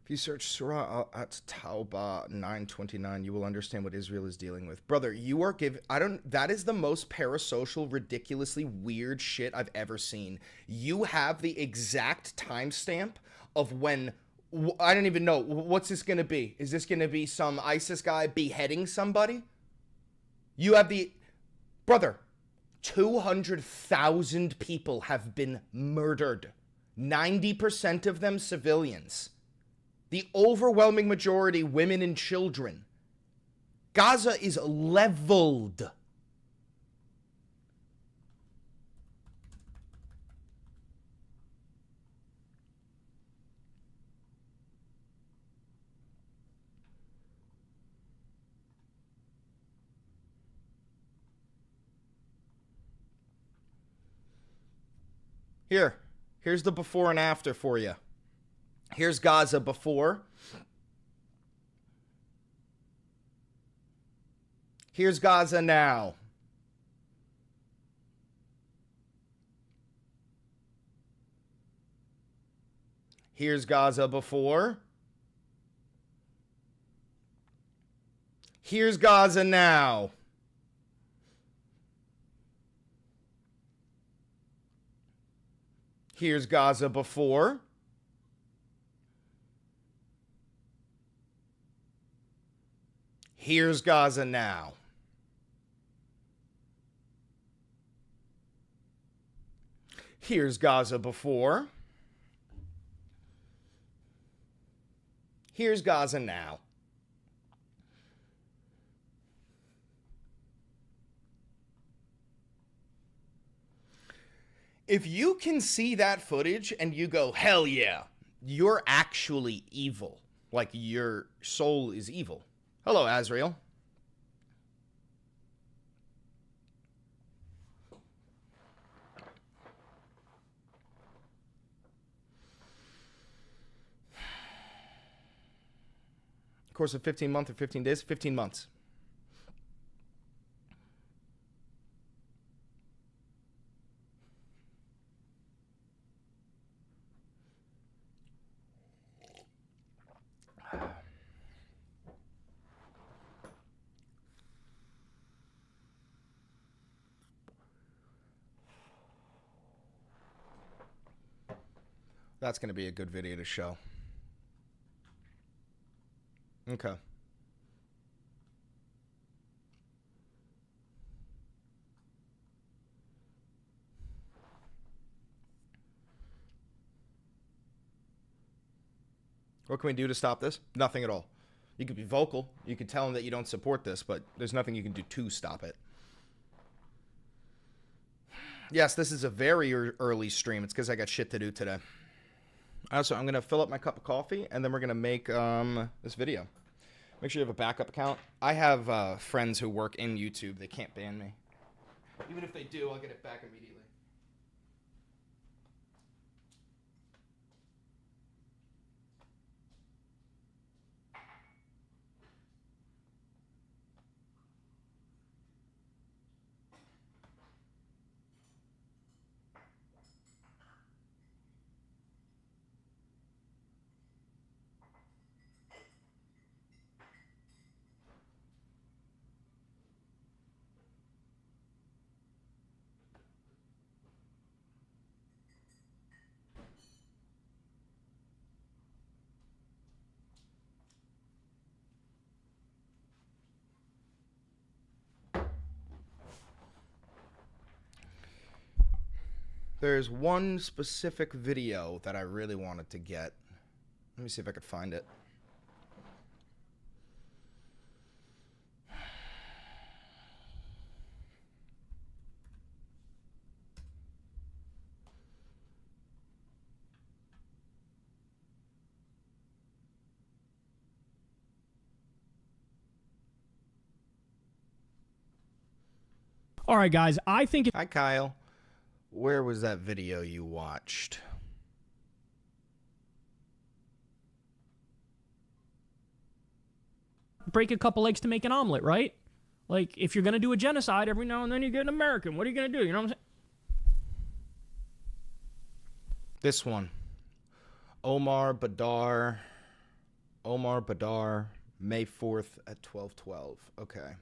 S1: If you search Surah at Tauba 929, you will understand what Israel is dealing with. Brother, you are that is the most parasocial, ridiculously weird shit I've ever seen. You have the exact timestamp of when, I don't even know, what's this going to be? Is this going to be some ISIS guy beheading somebody? You have the, brother, 200,000 people have been murdered. 90% of them civilians. The overwhelming majority, women and children. Gaza is leveled. Here's the before and after for you. Here's Gaza before. Here's Gaza now. Here's Gaza before. Here's Gaza now. Here's Gaza before. Here's Gaza now. Here's Gaza before. Here's Gaza now. If you can see that footage and you go, hell yeah, you're actually evil. Like your soul is evil. Hello, Azrael. Course of 15 months or 15 days? 15 months. That's going to be a good video to show. Okay. What can we do to stop this? Nothing at all. You could be vocal. You could tell them that you don't support this, but there's nothing you can do to stop it. Yes, this is a very early stream. It's because I got shit to do today. Also, I'm going to fill up my cup of coffee, and then we're going to make this video. Make sure you have a backup account. I have friends who work in YouTube. They can't ban me. Even if they do, I'll get it back immediately. There's one specific video that I really wanted to get. Let me see if I could find it.
S19: All right, guys, I think...
S1: Hi, Kyle. Where was that video you watched?
S19: Break a couple eggs to make an omelet, right? Like, if you're going to do a genocide, every now and then you get an American. What are you going to do? You know what I'm saying?
S1: This one. Omar Badar, May 4th at 12:12. Okay.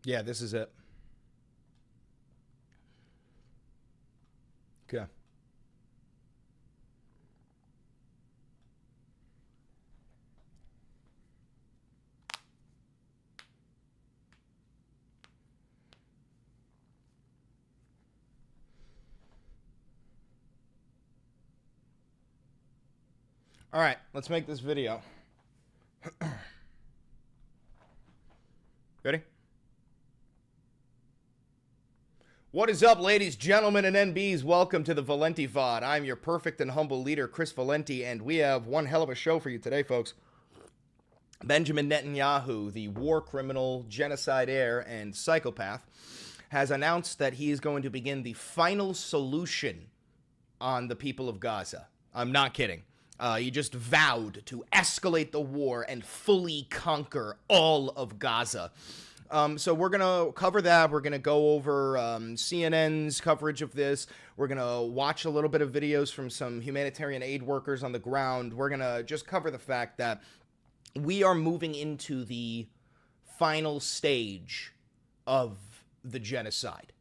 S1: Yeah, this is it. Okay. All right, let's make this video. Ready? What is up, ladies, gentlemen, and NBs? Welcome to the Valenti VOD. I'm your perfect and humble leader, Chris Valenti, and we have one hell of a show for you today, folks. Benjamin Netanyahu, the war criminal, genocide heir, and psychopath, has announced that he is going to begin the final solution on the people of Gaza. I'm not kidding. He just vowed to escalate the war and fully conquer all of Gaza. So we're going to cover that. We're going to go over CNN's coverage of this. We're going to watch a little bit of videos from some humanitarian aid workers on the ground. We're going to just cover the fact that we are moving into the final stage of the genocide.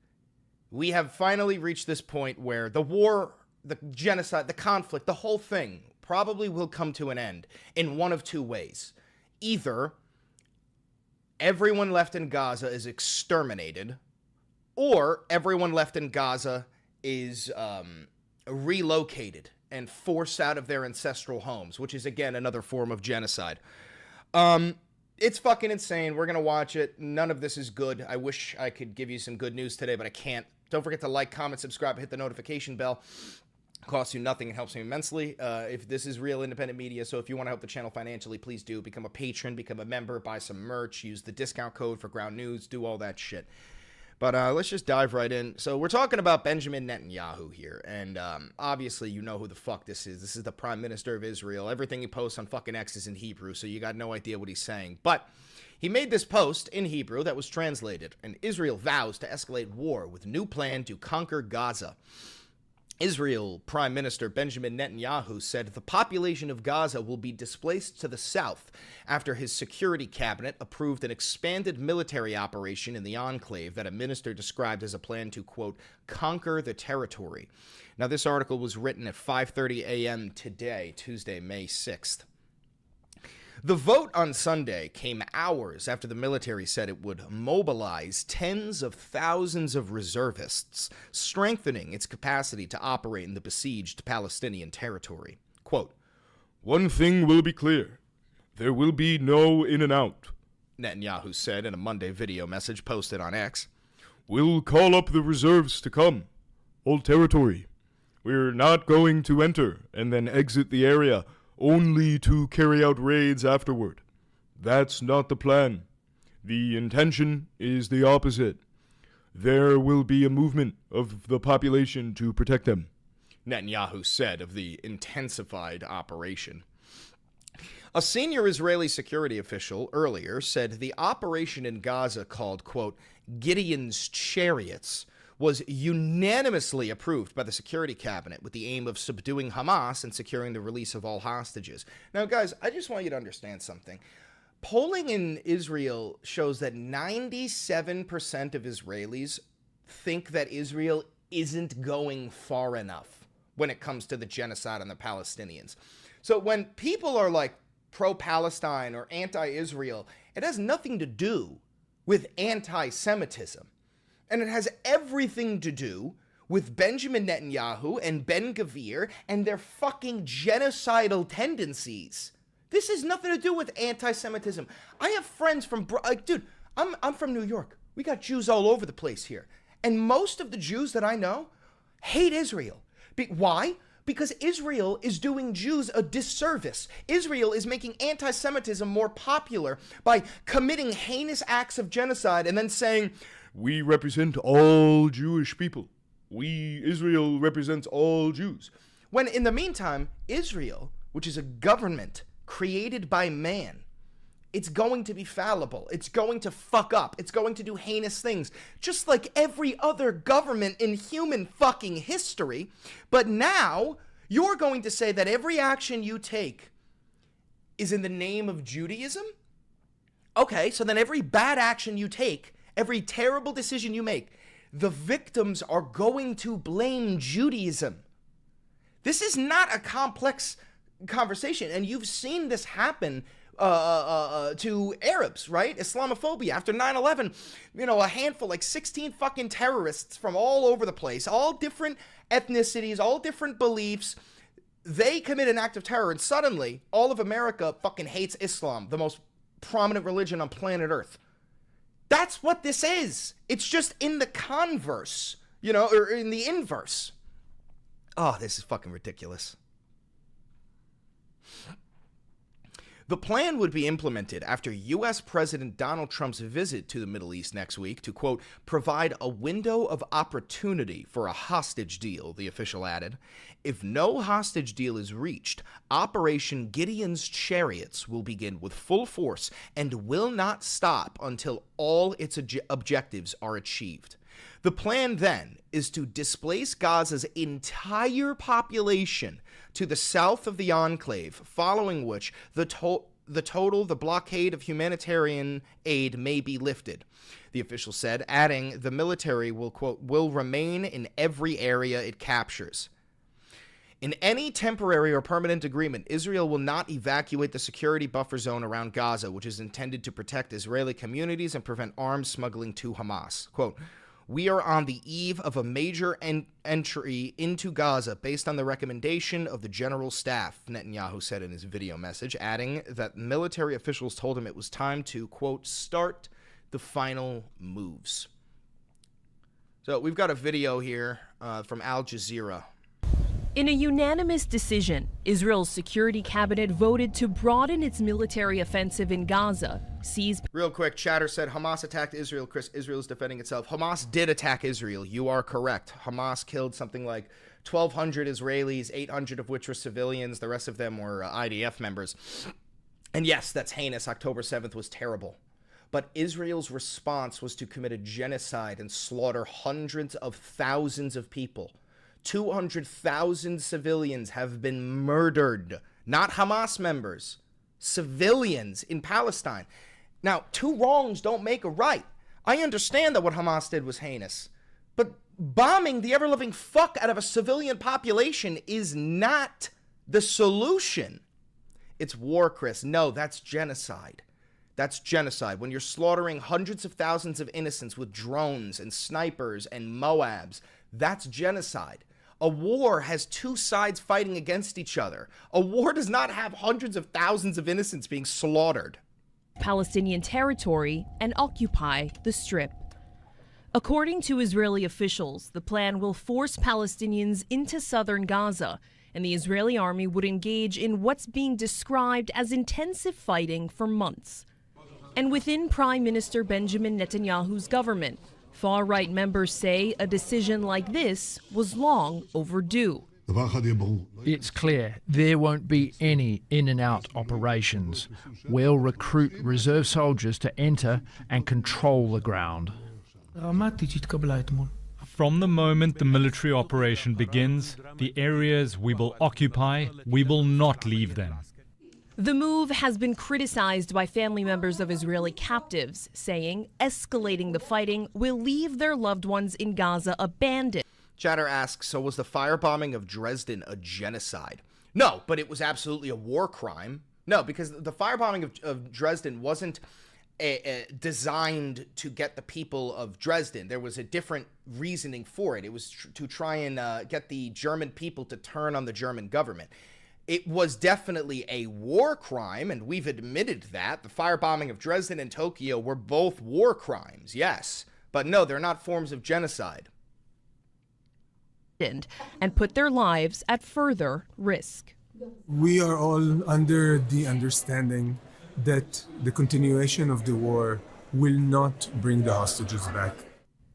S1: We have finally reached this point where the war, the genocide, the conflict, the whole thing probably will come to an end in one of two ways. Either everyone left in Gaza is exterminated, or everyone left in Gaza is relocated and forced out of their ancestral homes, which is, again, another form of genocide. It's fucking insane. We're going to watch it. None of this is good. I wish I could give you some good news today, but I can't. Don't forget to like, comment, subscribe, hit the notification bell. It costs you nothing. It helps me immensely. If this is real independent media, so if you want to help the channel financially, please do. Become a patron, become a member, buy some merch, use the discount code for Ground News, do all that shit. But let's just dive right in. So we're talking about Benjamin Netanyahu here, and obviously you know who the fuck this is. This is the Prime Minister of Israel. Everything he posts on fucking X is in Hebrew, so you got no idea what he's saying. But he made this post in Hebrew that was translated, and Israel vows to escalate war with new plan to conquer Gaza. Israel Prime Minister Benjamin Netanyahu said the population of Gaza will be displaced to the south after his security cabinet approved an expanded military operation in the enclave that a minister described as a plan to, quote, conquer the territory. Now, this article was written at 5:30 a.m. today, Tuesday, May 6th. The vote on Sunday came hours after the military said it would mobilize tens of thousands of reservists, strengthening its capacity to operate in the besieged Palestinian territory. Quote, "One thing will be clear. There will be no in and out," Netanyahu said in a Monday video message posted on X. "We'll call up the reserves to come. Hold territory. We're not going to enter and then exit the area only to carry out raids afterward. That's not the plan. The intention is the opposite. There will be a movement of the population to protect them," Netanyahu said of the intensified operation. A senior Israeli security official earlier said the operation in Gaza, called, quote, Gideon's Chariots, was unanimously approved by the security cabinet with the aim of subduing Hamas and securing the release of all hostages. Now, guys, I just want you to understand something. Polling in Israel shows that 97% of Israelis think that Israel isn't going far enough when it comes to the genocide on the Palestinians. So when people are like pro-Palestine or anti-Israel, it has nothing to do with anti-Semitism. And it has everything to do with Benjamin Netanyahu and Ben Gvir and their fucking genocidal tendencies. This has nothing to do with anti-Semitism. I have friends from, dude, I'm from New York. We got Jews all over the place here. And most of the Jews that I know hate Israel. Why? Because Israel is doing Jews a disservice. Israel is making anti-Semitism more popular by committing heinous acts of genocide and then saying, we represent all Jewish people. Israel represents all Jews. When in the meantime, Israel, which is a government created by man, it's going to be fallible. It's going to fuck up. It's going to do heinous things, just like every other government in human fucking history. But now you're going to say that every action you take is in the name of Judaism? Okay, so then every bad action you take, every terrible decision you make, the victims are going to blame Judaism. This is not a complex conversation, and you've seen this happen to Arabs, right? Islamophobia. After 9/11, a handful, like 16 fucking terrorists from all over the place, all different ethnicities, all different beliefs, they commit an act of terror, and suddenly all of America fucking hates Islam, the most prominent religion on planet Earth. That's what this is. It's just in the converse, or in the inverse. Oh, this is fucking ridiculous. The plan would be implemented after U.S. President Donald Trump's visit to the Middle East next week to, quote, provide a window of opportunity for a hostage deal, the official added. If no hostage deal is reached, Operation Gideon's Chariots will begin with full force and will not stop until all its objectives are achieved. The plan then is to displace Gaza's entire population to the south of the enclave, following which the blockade of humanitarian aid may be lifted, the official said, adding the military will, quote, will remain in every area it captures. In any temporary or permanent agreement, Israel will not evacuate the security buffer zone around Gaza, which is intended to protect Israeli communities and prevent arms smuggling to Hamas. Quote, we are on the eve of a major entry into Gaza based on the recommendation of the General Staff, Netanyahu said in his video message, adding that military officials told him it was time to, quote, start the final moves. So we've got a video here from Al Jazeera.
S15: In a unanimous decision, Israel's security cabinet voted to broaden its military offensive in Gaza, seize...
S1: Real quick, chatter said Hamas attacked Israel. Chris, Israel is defending itself. Hamas did attack Israel. You are correct. Hamas killed something like 1,200 Israelis, 800 of which were civilians. The rest of them were IDF members. And yes, that's heinous. October 7th was terrible. But Israel's response was to commit a genocide and slaughter hundreds of thousands of people. 200,000 civilians have been murdered, not Hamas members, civilians in Palestine. Now, two wrongs don't make a right. I understand that what Hamas did was heinous, but bombing the ever-living fuck out of a civilian population is not the solution. It's war, Chris. No, that's genocide. That's genocide. When you're slaughtering hundreds of thousands of innocents with drones and snipers and Moabs, that's genocide. A war has two sides fighting against each other. A war does not have hundreds of thousands of innocents being slaughtered.
S15: Palestinian territory and occupy the Strip. According to Israeli officials, the plan will force Palestinians into southern Gaza, and the Israeli army would engage in what's being described as intensive fighting for months. And within Prime Minister Benjamin Netanyahu's government, far-right members say a decision like this was long overdue.
S20: It's clear there won't be any in-and-out operations. We'll recruit reserve soldiers to enter and control the ground.
S21: From the moment the military operation begins, the areas we will occupy, we will not leave them.
S15: The move has been criticized by family members of Israeli captives, saying escalating the fighting will leave their loved ones in Gaza abandoned.
S1: Chatter asks, so was the firebombing of Dresden a genocide? No, but it was absolutely a war crime. No, because the firebombing of Dresden wasn't designed to get the people of Dresden. There was a different reasoning for it. It was to try and get the German people to turn on the German government. It was definitely a war crime, and we've admitted that. The firebombing of Dresden and Tokyo were both war crimes, yes. But no, they're not forms of genocide.
S15: And put their lives at further risk.
S2: We are all under the understanding that the continuation of the war will not bring the hostages back.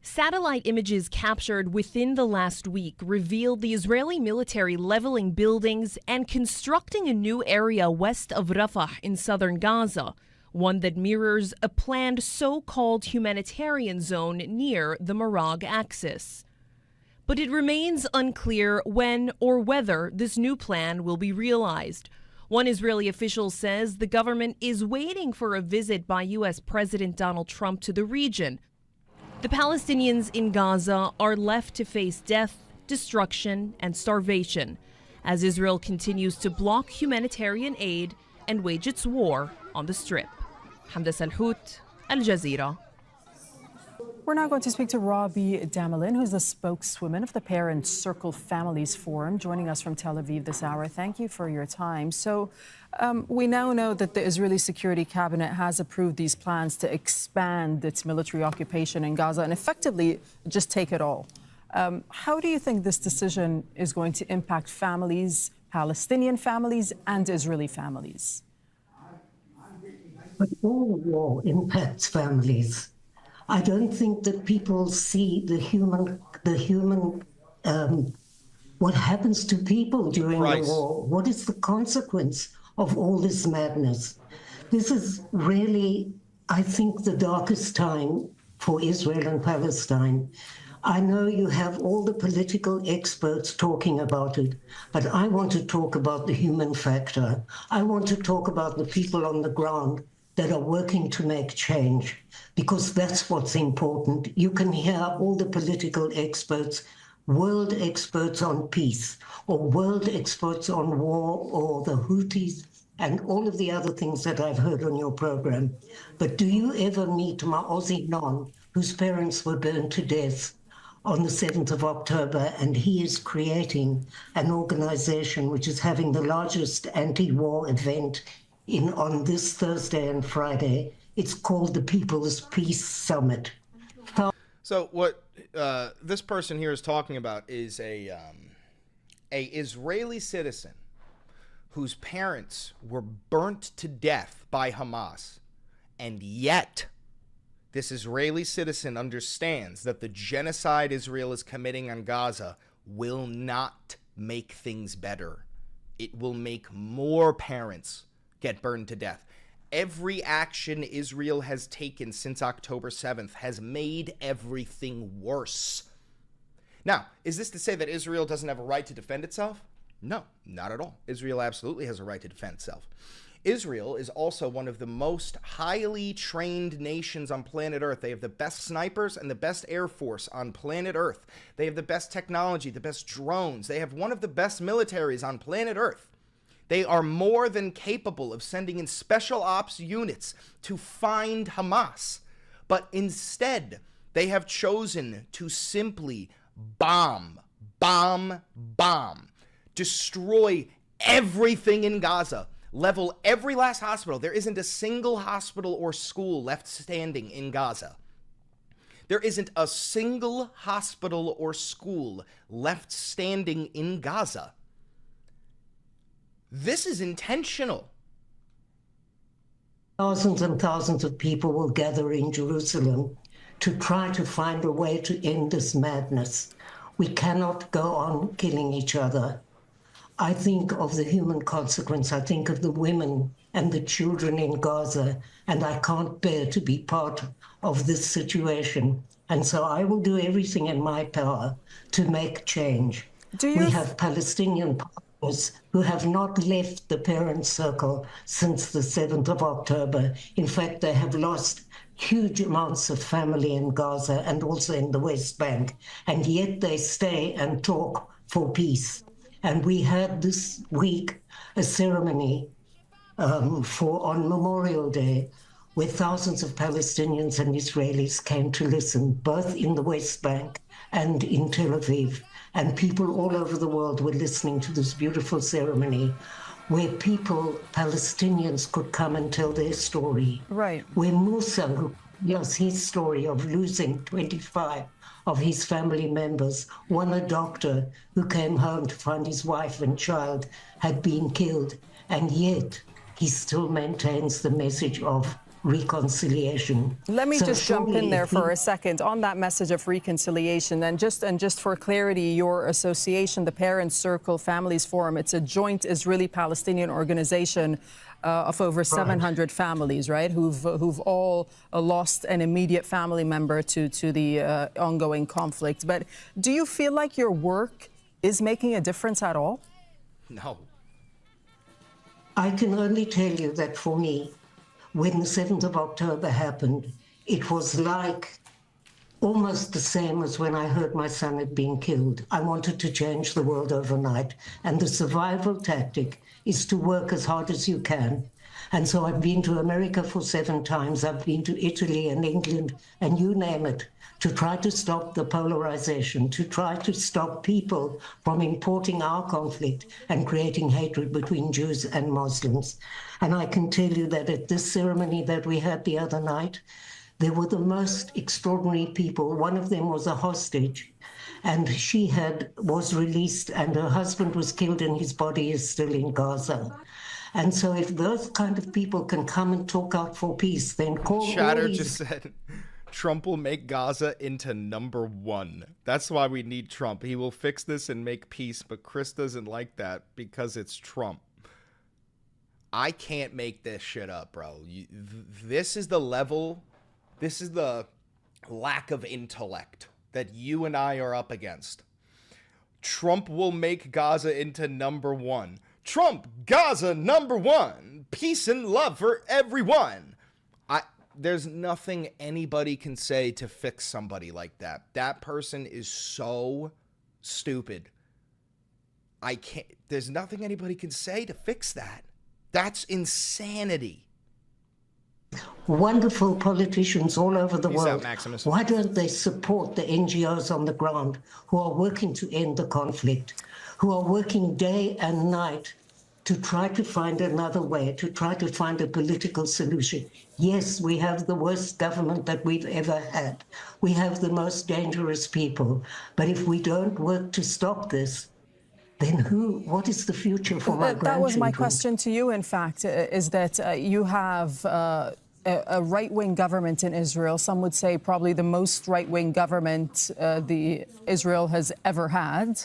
S15: Satellite images captured within the last week revealed the Israeli military leveling buildings and constructing a new area west of Rafah in southern Gaza, one that mirrors a planned so-called humanitarian zone near the Marag axis. But it remains unclear when or whether this new plan will be realized. One Israeli official says the government is waiting for a visit by U.S. President Donald Trump to the region. The Palestinians in Gaza are left to face death, destruction, and starvation as Israel continues to block humanitarian aid and wage its war on the Strip. Hamda Salhout, Al Jazeera.
S22: We're now going to speak to Robbie Damelin, who's the spokeswoman of the Parent Circle Families Forum, joining us from Tel Aviv this hour. Thank you for your time. So we now know that the Israeli Security Cabinet has approved these plans to expand its military occupation in Gaza and effectively just take it all. How do you think this decision is going to impact families, Palestinian families and Israeli families?
S23: But all war impacts families. I don't think that people see what happens to people during the war. What is the consequence of all this madness? This is really, I think, the darkest time for Israel and Palestine. I know you have all the political experts talking about it, but I want to talk about the human factor. I want to talk about the people on the ground that are working to make change, because that's what's important. You can hear all the political experts, world experts on peace, or world experts on war, or the Houthis, and all of the other things that I've heard on your program. But do you ever meet Ma'ozi Non, whose parents were burned to death on the 7th of October, and he is creating an organization which is having the largest anti-war event on this Thursday and Friday. It's called the People's Peace Summit.
S1: So what this person here is talking about is a Israeli citizen whose parents were burnt to death by Hamas, and yet this Israeli citizen understands that the genocide Israel is committing on Gaza will not make things better. It will make more parents get burned to death. Every action Israel has taken since October 7th has made everything worse. Now, is this to say that Israel doesn't have a right to defend itself? No, not at all. Israel absolutely has a right to defend itself. Israel is also one of the most highly trained nations on planet Earth. They have the best snipers and the best air force on planet Earth. They have the best technology, the best drones. They have one of the best militaries on planet Earth. They are more than capable of sending in special ops units to find Hamas. But instead, they have chosen to simply bomb, destroy everything in Gaza, level every last hospital. There isn't a single hospital or school left standing in Gaza. There isn't a single hospital or school left standing in Gaza. This is intentional.
S23: Thousands and thousands of people will gather in Jerusalem to try to find a way to end this madness. We cannot go on killing each other. I think of the human consequence. I think of the women and the children in Gaza, and I can't bear to be part of this situation. And so I will do everything in my power to make change. We have Palestinian partners who have not left the parent circle since the 7th of October. In fact, they have lost huge amounts of family in Gaza and also in the West Bank, and yet they stay and talk for peace. And we had this week a ceremony on Memorial Day where thousands of Palestinians and Israelis came to listen, both in the West Bank and in Tel Aviv. And people all over the world were listening to this beautiful ceremony where people, Palestinians, could come and tell their story.
S22: Right.
S23: Where Musa, who tells his story of losing 25 of his family members, one a doctor who came home to find his wife and child had been killed, and yet he still maintains the message of reconciliation.
S22: Let me just jump in there for
S23: he-
S22: a second on that message of reconciliation. And just for clarity, your association, the Parents Circle Families Forum, it's a joint Israeli-Palestinian organization of over 700 families, right? Who've all lost an immediate family member to the ongoing conflict. But do you feel like your work is making a difference at all?
S1: No.
S23: I can only tell you that for me, when the 7th of October happened, it was like almost the same as when I heard my son had been killed. I wanted to change the world overnight. And the survival tactic is to work as hard as you can. And so I've been to America for 7 times. I've been to Italy and England and you name it, to try to stop the polarization, to try to stop people from importing our conflict and creating hatred between Jews and Muslims. And I can tell you that at this ceremony that we had the other night, there were the most extraordinary people. One of them was a hostage, and she was released, and her husband was killed, and his body is still in Gaza. And so if those kind of people can come and talk out for peace, then call
S1: Shatter
S23: all these...
S1: just said Trump will make Gaza into #1. That's why we need Trump. He will fix this and make peace, but Chris doesn't like that because it's Trump. I can't make this shit up, bro. This is the level, this is the lack of intellect that you and I are up against. Trump will make Gaza into #1. Trump, Gaza #1. Peace and love for everyone. There's nothing anybody can say to fix somebody like that. That person is so stupid. There's nothing anybody can say to fix that. That's insanity.
S23: Wonderful politicians all over the
S1: Peace
S23: world.
S1: out, Maximus.
S23: Why don't they support the NGOs on the ground who are working to end the conflict, who are working day and night to try to find another way, to try to find a political solution? Yes, we have the worst government that we've ever had. We have the most dangerous people. But if we don't work to stop this, then what is the future for my grandchildren?
S22: That was my question to you, in fact, is that you have a right-wing government in Israel. Some would say probably the most right-wing government Israel has ever had.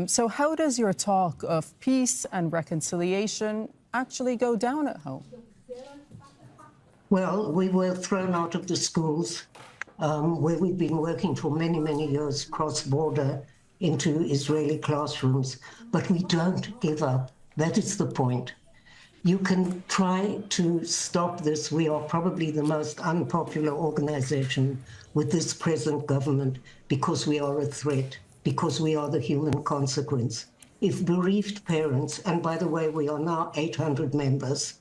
S22: So how does your talk of peace and reconciliation actually go down at home?
S23: Well, we were thrown out of the schools where we've been working for many, many years cross-border into Israeli classrooms, but we don't give up. That is the point. You can try to stop this. We are probably the most unpopular organization with this present government because we are a threat, because we are the human consequence. If bereaved parents, and by the way, we are now 800 members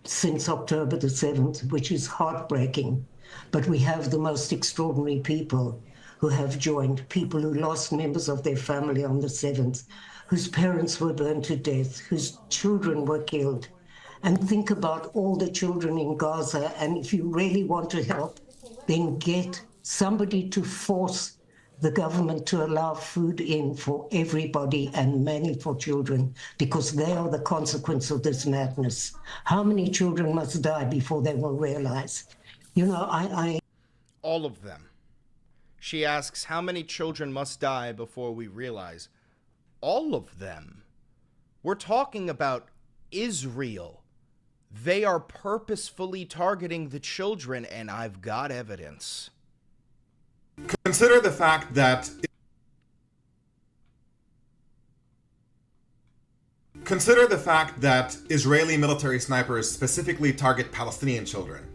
S23: since October the 7th, which is heartbreaking, but we have the most extraordinary people who have joined, people who lost members of their family on the 7th, whose parents were burned to death, whose children were killed. And think about all the children in Gaza, and if you really want to help, then get somebody to force the government to allow food in for everybody and mainly for children, because they are the consequence of this madness. How many children must die before they will realize? You know,
S1: All of them. She asks, how many children must die before we realize? All of them. We're talking about Israel. They are purposefully targeting the children, and I've got evidence.
S4: Consider the fact that Israeli military snipers specifically target Palestinian children.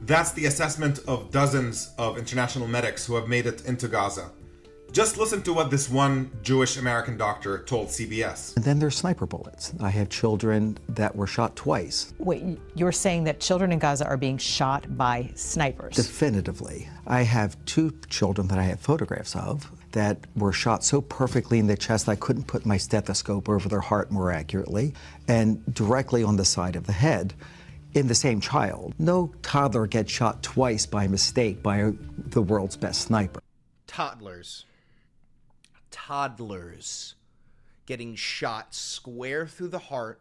S4: That's the assessment of dozens of international medics who have made it into Gaza. Just listen to what this one Jewish American doctor told CBS.
S3: And then there's sniper bullets. I have children that were shot twice.
S5: Wait, you're saying that children in Gaza are being shot by snipers?
S3: Definitively. I have 2 children that I have photographs of that were shot so perfectly in the chest I couldn't put my stethoscope over their heart more accurately, and directly on the side of the head in the same child. No toddler gets shot twice by mistake by the world's best sniper.
S1: Toddlers getting shot square through the heart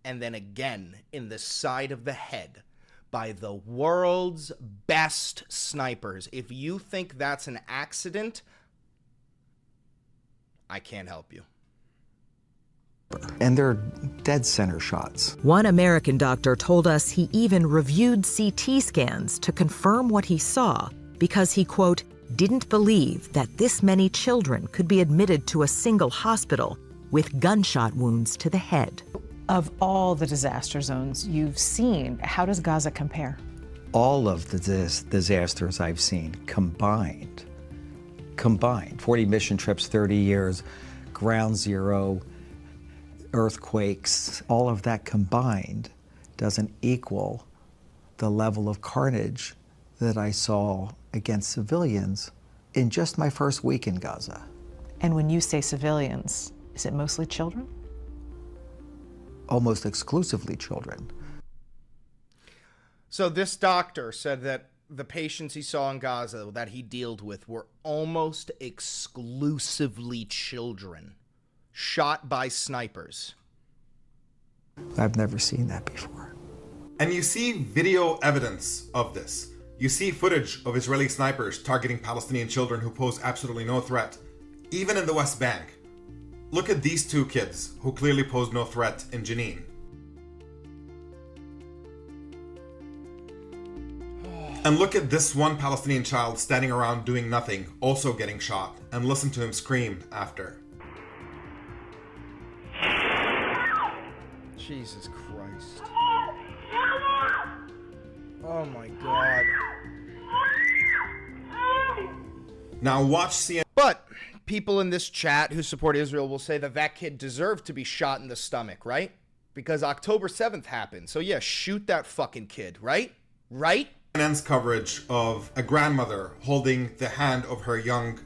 S1: and then again in the side of the head by the world's best snipers. If you think that's an accident, I can't help you.
S3: And they're dead center shots.
S6: One American doctor told us he even reviewed CT scans to confirm what he saw because he, quote, didn't believe that this many children could be admitted to a single hospital with gunshot wounds to the head.
S5: Of all the disaster zones you've seen, how does Gaza compare?
S3: All of the disasters I've seen combined, 40 mission trips, 30 years, ground zero, earthquakes, all of that combined doesn't equal the level of carnage that I saw against civilians in just my first week in Gaza.
S5: And when you say civilians, is it mostly children?
S3: Almost exclusively children.
S1: So this doctor said that the patients he saw in Gaza that he dealt with were almost exclusively children shot by snipers.
S3: I've never seen that before.
S4: And you see video evidence of this. You see footage of Israeli snipers targeting Palestinian children who pose absolutely no threat, even in the West Bank. Look at these 2 kids who clearly pose no threat in Jenin. And look at this one Palestinian child standing around doing nothing, also getting shot, and listen to him scream after.
S1: Jesus Christ. Oh my God.
S4: Now watch CNN.
S1: But people in this chat who support Israel will say that that kid deserved to be shot in the stomach, right? Because October 7th happened. So yeah, shoot that fucking kid, right? Right?
S4: CNN's coverage of a grandmother holding the hand of her young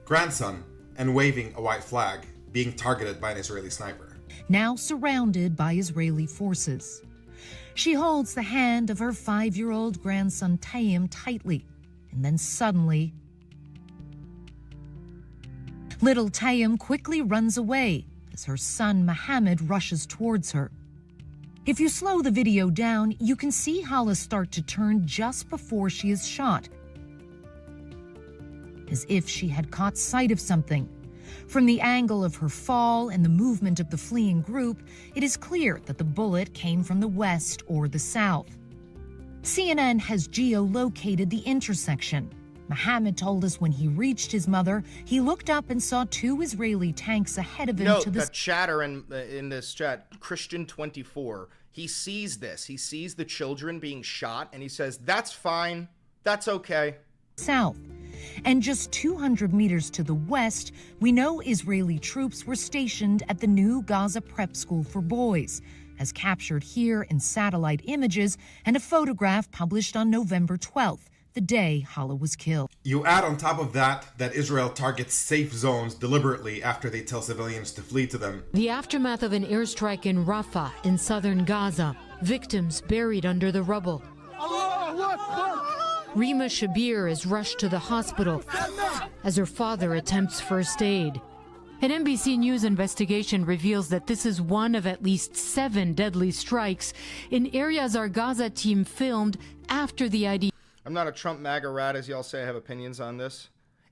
S4: grandson and waving a white flag being targeted by an Israeli sniper.
S24: Now surrounded by Israeli forces. She holds the hand of her 5-year-old grandson Tayyim tightly, and then suddenly, little Tayyim quickly runs away as her son Mohammed rushes towards her. If you slow the video down, you can see Hala start to turn just before she is shot, as if she had caught sight of something. From the angle of her fall and the movement of the fleeing group, it is clear that the bullet came from the west or the south. CNN has geolocated the intersection. Mohammed told us when he reached his mother, he looked up and saw 2 Israeli tanks ahead of him.
S1: Note that chatter in this chat, Christian24, he sees this. He sees the children being shot, and he says, that's fine. That's okay.
S24: South. And just 200 meters to the west, we know Israeli troops were stationed at the new Gaza prep school for boys, as captured here in satellite images and a photograph published on November 12th, the day Hala was killed.
S4: You add on top of that Israel targets safe zones deliberately after they tell civilians to flee to them.
S25: The aftermath of an airstrike in Rafah in southern Gaza, victims buried under the rubble. Rima Shabir is rushed to the hospital as her father attempts first aid. An NBC News investigation reveals that this is one of at least 7 deadly strikes in areas our Gaza team filmed after the idea.
S1: I'm not a Trump MAGA rat, as y'all say. I have opinions on this.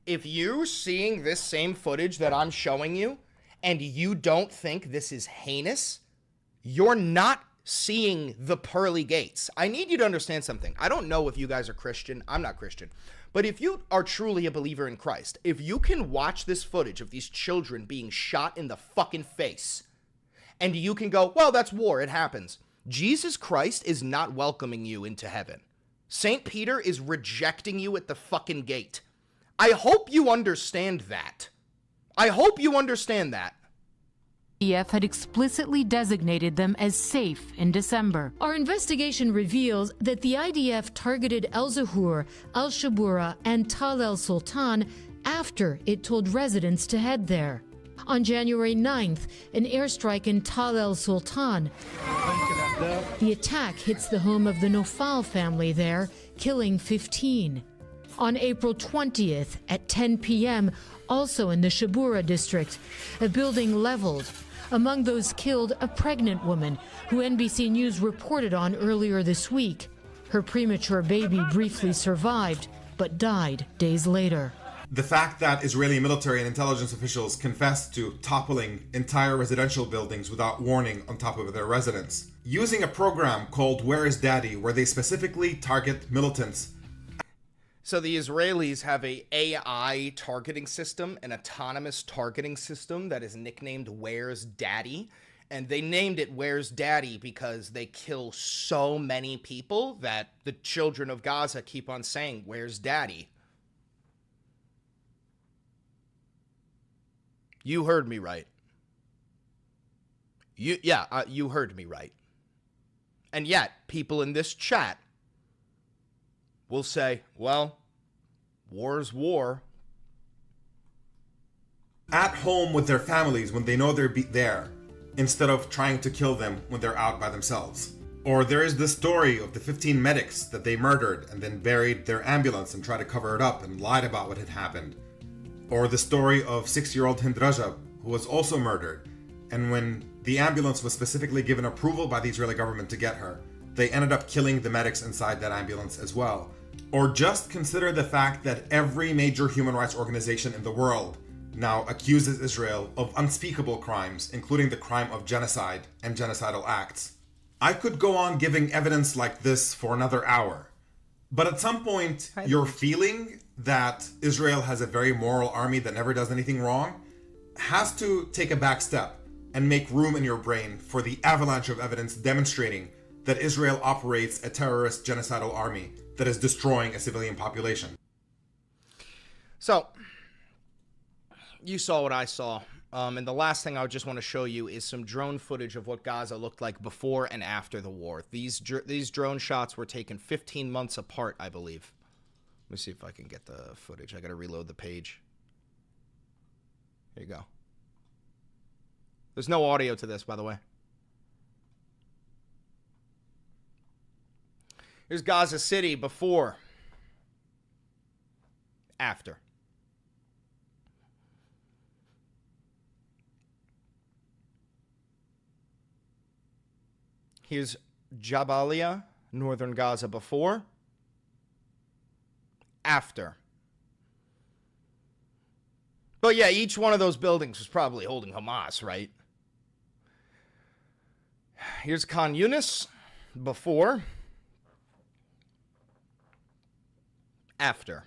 S1: If you're seeing this same footage that I'm showing you and you don't think this is heinous, you're not seeing the pearly gates. I need you to understand something. I don't know if you guys are Christian. I'm not Christian. But if you are truly a believer in Christ, if you can watch this footage of these children being shot in the fucking face, and you can go, well, that's war, it happens. Jesus Christ is not welcoming you into heaven. St. Peter is rejecting you at the fucking gate. I hope you understand that. I hope you understand that.
S25: IDF had explicitly designated them as safe in December. Our investigation reveals that the IDF targeted Al Zahur, Al Shabura, and Tal El Sultan after it told residents to head there. On January 9th, an airstrike in Tal El Sultan. The attack hits the home of the Nofal family there, killing 15. On April 20th at 10 p.m., also in the Shabura district, a building leveled. Among those killed, a pregnant woman who NBC News reported on earlier this week. Her premature baby briefly survived, but died days later.
S4: The fact that Israeli military and intelligence officials confessed to toppling entire residential buildings without warning on top of their residents, using a program called Where is Daddy, where they specifically target militants.
S1: So the Israelis have a AI targeting system, an autonomous targeting system that is nicknamed Where's Daddy. And they named it Where's Daddy because they kill so many people that the children of Gaza keep on saying, Where's Daddy? You heard me right. You heard me right. And yet, people in this chat will say, well, war's war.
S4: At home with their families when they know they're there, instead of trying to kill them when they're out by themselves. Or there is the story of the 15 medics that they murdered and then buried their ambulance and tried to cover it up and lied about what had happened. Or the story of 6-year-old Hind Rajab, who was also murdered, and when the ambulance was specifically given approval by the Israeli government to get her, they ended up killing the medics inside that ambulance as well. Or just consider the fact that every major human rights organization in the world now accuses Israel of unspeakable crimes, including the crime of genocide and genocidal acts. I could go on giving evidence like this for another hour, but at some point, your feeling that Israel has a very moral army that never does anything wrong has to take a back step and make room in your brain for the avalanche of evidence demonstrating that Israel operates a terrorist genocidal army that is destroying a civilian population.
S1: So, you saw what I saw. And the last thing I just want to show you is some drone footage of what Gaza looked like before and after the war. These drone shots were taken 15 months apart, I believe. Let me see if I can get the footage. I got to reload the page. Here you go. There's no audio to this, by the way. Here's Gaza City before. After. Here's Jabalia, northern Gaza before. After. But yeah, each one of those buildings was probably holding Hamas, right? Here's Khan Yunis before. After.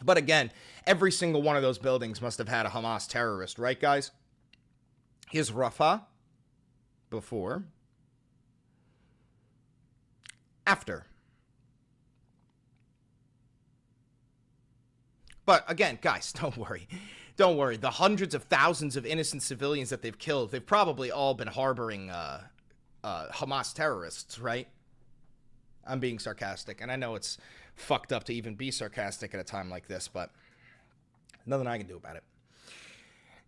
S1: But again, every single one of those buildings must have had a Hamas terrorist, right, guys? Here's Rafah before. After. But again, guys, don't worry. Don't worry. The hundreds of thousands of innocent civilians that they've killed, they've probably all been harboring Hamas terrorists, right? I'm being sarcastic, and I know it's fucked up to even be sarcastic at a time like this, but nothing I can do about it.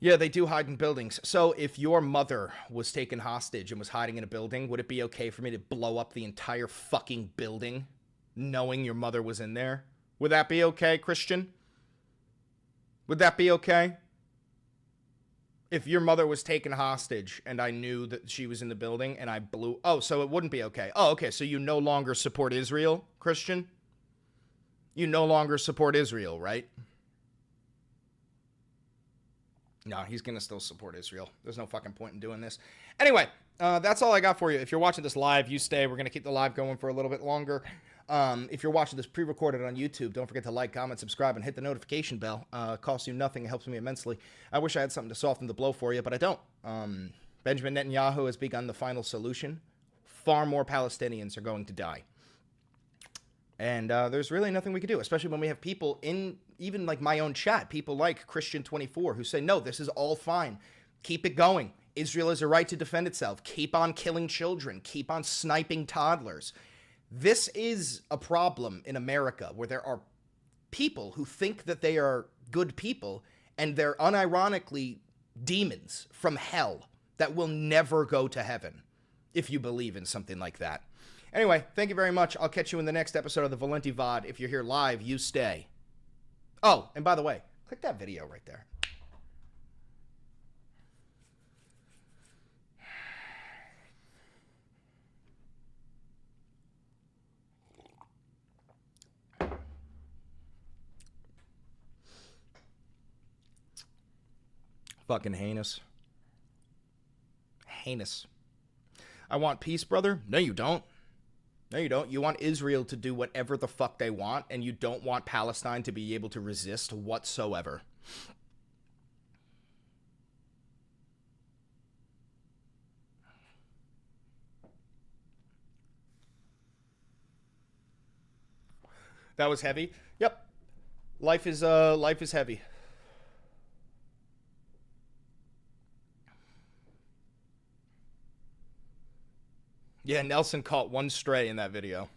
S1: Yeah, they do hide in buildings. So if your mother was taken hostage and was hiding in a building, would it be okay for me to blow up the entire fucking building knowing your mother was in there? Would that be okay, Christian? Would that be okay? If your mother was taken hostage and I knew that she was in the building and I blew... Oh, so it wouldn't be okay. Oh, okay, so you no longer support Israel, Christian? You no longer support Israel, right? No, he's going to still support Israel. There's no fucking point in doing this. Anyway, that's all I got for you. If you're watching this live, you stay. We're going to keep the live going for a little bit longer. If you're watching this pre-recorded on YouTube, don't forget to like, comment, subscribe, and hit the notification bell. It costs you nothing. It helps me immensely. I wish I had something to soften the blow for you, but I don't. Benjamin Netanyahu has begun the final solution. Far more Palestinians are going to die. And there's really nothing we can do, especially when we have people in, even like my own chat, people like Christian24 who say, no, this is all fine. Keep it going. Israel has a right to defend itself. Keep on killing children. Keep on sniping toddlers. This is a problem in America where there are people who think that they are good people and they're unironically demons from hell that will never go to heaven if you believe in something like that. Anyway, thank you very much. I'll catch you in the next episode of the Valenti VOD. If you're here live, you stay. Oh, and by the way, click that video right there. Fucking heinous. Heinous. I want peace, brother? No, you don't. No, you don't. You want Israel to do whatever the fuck they want, and you don't want Palestine to be able to resist whatsoever. That was heavy. Yep. Life is heavy. Yeah, Nelson caught one stray in that video.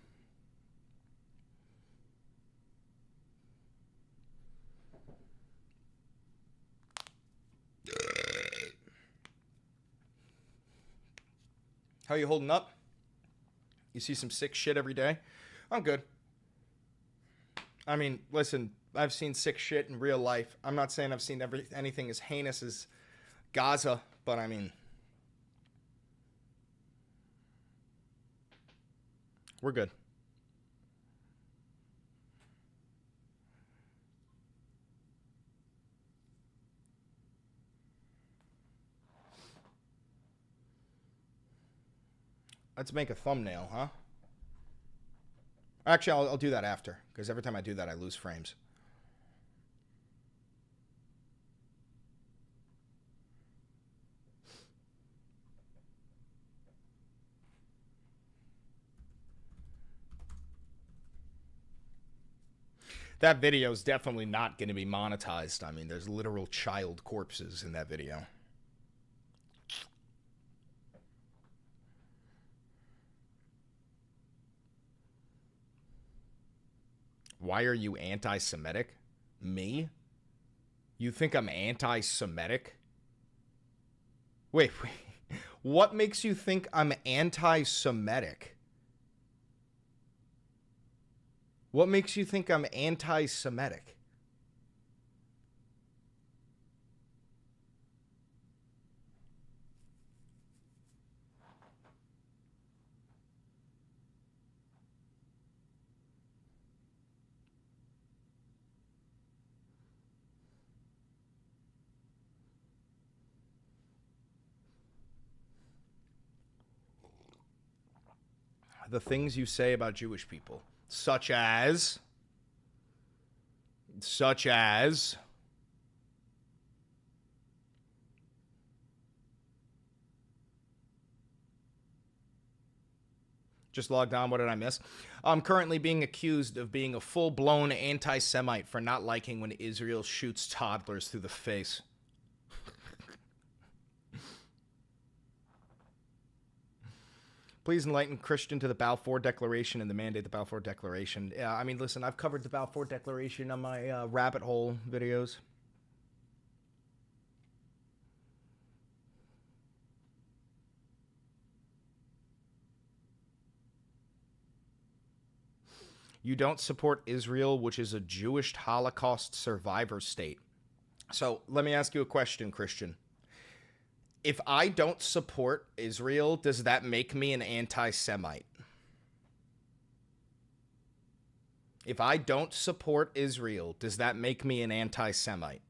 S1: How you holding up? You see some sick shit every day? I'm good. I mean, listen, I've seen sick shit in real life. I'm not saying I've seen anything as heinous as Gaza, but I mean, we're good. Let's make a thumbnail, huh? Actually, I'll do that after, because every time I do that, I lose frames. That video is definitely not going to be monetized. I mean, there's literal child corpses in that video. Why are you anti-Semitic? Me? You think I'm anti-Semitic? Wait. What makes you think I'm anti-Semitic? What makes you think I'm anti-Semitic? The things you say about Jewish people, such as just logged on. What did I miss? I'm currently being accused of being a full-blown anti-Semite for not liking when Israel shoots toddlers through the face. Please enlighten Christian to the Balfour Declaration and the mandate the Balfour Declaration. Yeah, I mean, listen, I've covered the Balfour Declaration on my rabbit hole videos. You don't support Israel, which is a Jewish Holocaust survivor state. So let me ask you a question, Christian. If I don't support Israel, does that make me an anti-Semite? If I don't support Israel, does that make me an anti-Semite?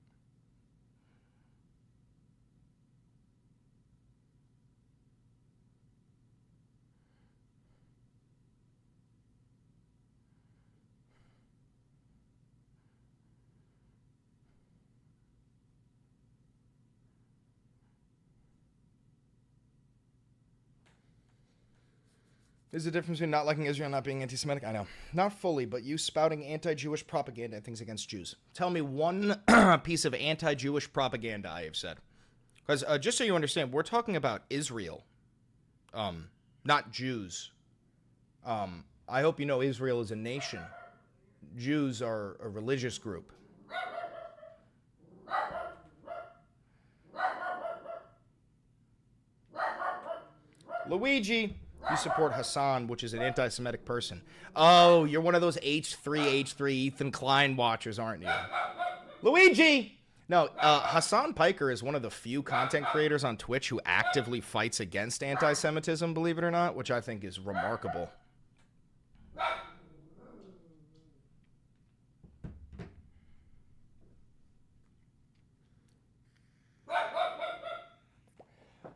S1: There's a difference between not liking Israel and not being anti-Semitic. I know. Not fully, but you spouting anti-Jewish propaganda and things against Jews. Tell me one piece of anti-Jewish propaganda I have said. Because just so you understand, we're talking about Israel, not Jews. I hope you know Israel is a nation. Jews are a religious group. Luigi, you support Hassan, which is an anti-Semitic person. Oh, you're one of those H3 Ethan Klein watchers, aren't you? Luigi! No, Hassan Piker is one of the few content creators on Twitch who actively fights against anti-Semitism, believe it or not, which I think is remarkable.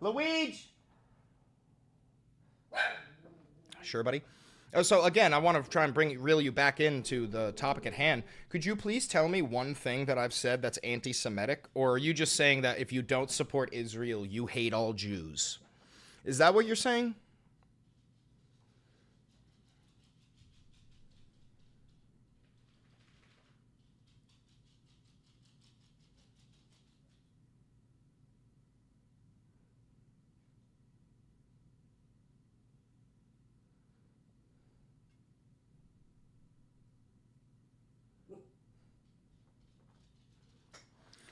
S1: Luigi! Sure, buddy. So again, I want to try and reel you back into the topic at hand. Could you please tell me one thing that I've said that's anti-Semitic? Or are you just saying that if you don't support Israel, you hate all Jews? Is that what you're saying?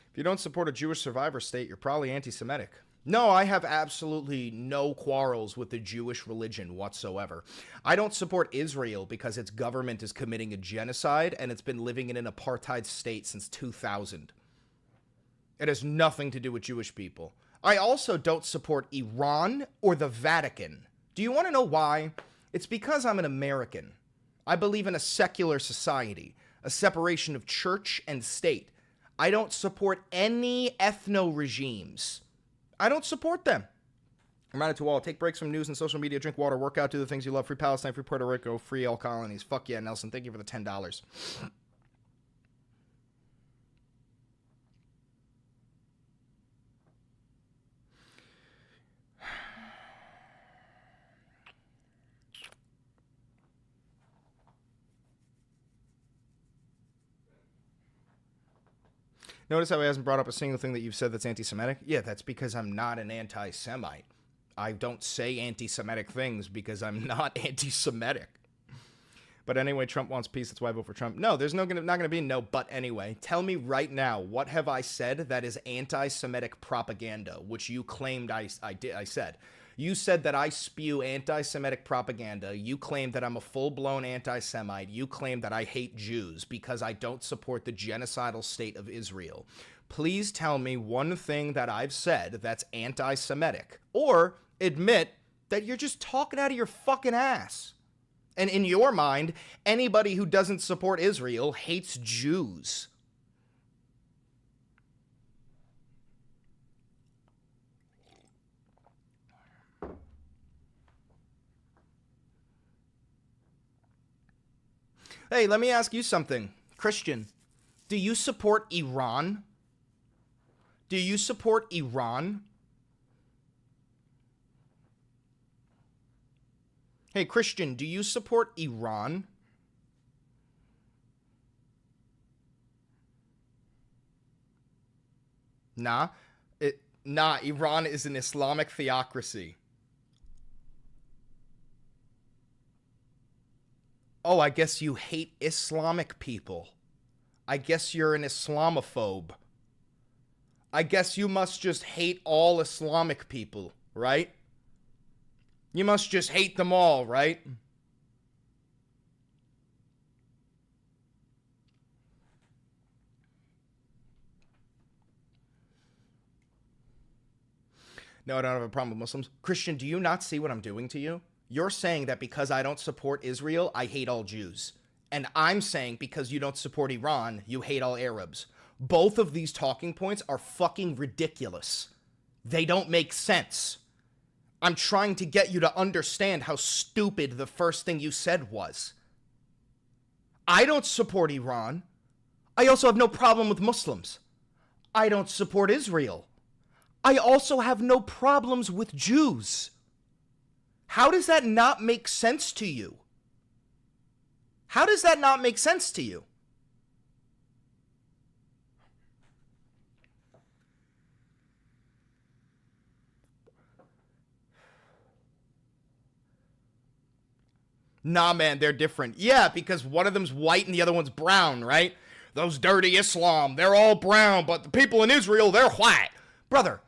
S1: If you don't support a Jewish survivor state, you're probably anti-Semitic. No, I have absolutely no quarrels with the Jewish religion whatsoever. I don't support Israel because its government is committing a genocide and it's been living in an apartheid state since 2000. It has nothing to do with Jewish people. I also don't support Iran or the Vatican. Do you want to know why? It's because I'm an American. I believe in a secular society, a separation of church and state. I don't support any ethno regimes. I don't support them. I'm at it to all. Take breaks from news and social media, drink water, work out, do the things you love. Free Palestine, free Puerto Rico, free all colonies. Fuck yeah, Nelson. Thank you for the $10. Notice how he hasn't brought up a single thing that you've said that's anti-Semitic? Yeah, that's because I'm not an anti-Semite. I don't say anti-Semitic things because I'm not anti-Semitic. But anyway, Trump wants peace, that's why I vote for Trump. No, there's not going to be no but anyway. Tell me right now, what have I said that is anti-Semitic propaganda, which you claimed I said. You said that I spew anti-Semitic propaganda. You claim that I'm a full-blown anti-Semite. You claim that I hate Jews because I don't support the genocidal state of Israel. Please tell me one thing that I've said that's anti-Semitic. Or admit that you're just talking out of your fucking ass. And in your mind, anybody who doesn't support Israel hates Jews. Hey, let me ask you something. Christian, do you support Iran? Do you support Iran? Hey, Christian, do you support Iran? Nah. Iran is an Islamic theocracy. Oh, I guess you hate Islamic people. I guess you're an Islamophobe. I guess you must just hate all Islamic people, right? You must just hate them all, right? No, I don't have a problem with Muslims. Christian, do you not see what I'm doing to you? You're saying that because I don't support Israel, I hate all Jews. And I'm saying because you don't support Iran, you hate all Arabs. Both of these talking points are fucking ridiculous. They don't make sense. I'm trying to get you to understand how stupid the first thing you said was. I don't support Iran. I also have no problem with Muslims. I don't support Israel. I also have no problems with Jews. How does that not make sense to you? How does that not make sense to you? Nah, man, they're different. Yeah, because one of them's white and the other one's brown, right? Those dirty Islam, they're all brown, but the people in Israel, they're white. Brother,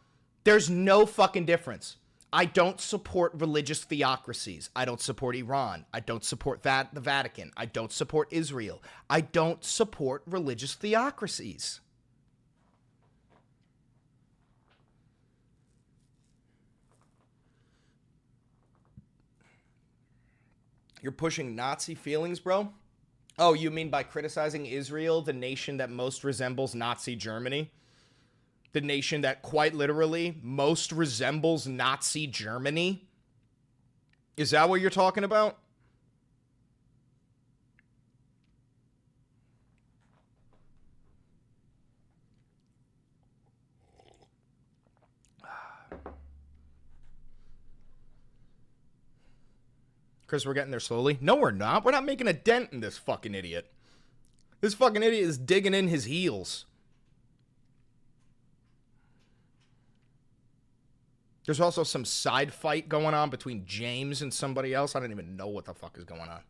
S1: there's no fucking difference. I don't support religious theocracies. I don't support Iran. I don't support the Vatican. I don't support Israel. I don't support religious theocracies. You're pushing Nazi feelings, bro? Oh, you mean by criticizing Israel, the nation that most resembles Nazi Germany? The nation that quite literally most resembles Nazi Germany? Is that what you're talking about? Chris, we're getting there slowly. No, we're not. We're not making a dent in this fucking idiot. This fucking idiot is digging in his heels. There's also some side fight going on between James and somebody else. I don't even know what the fuck is going on.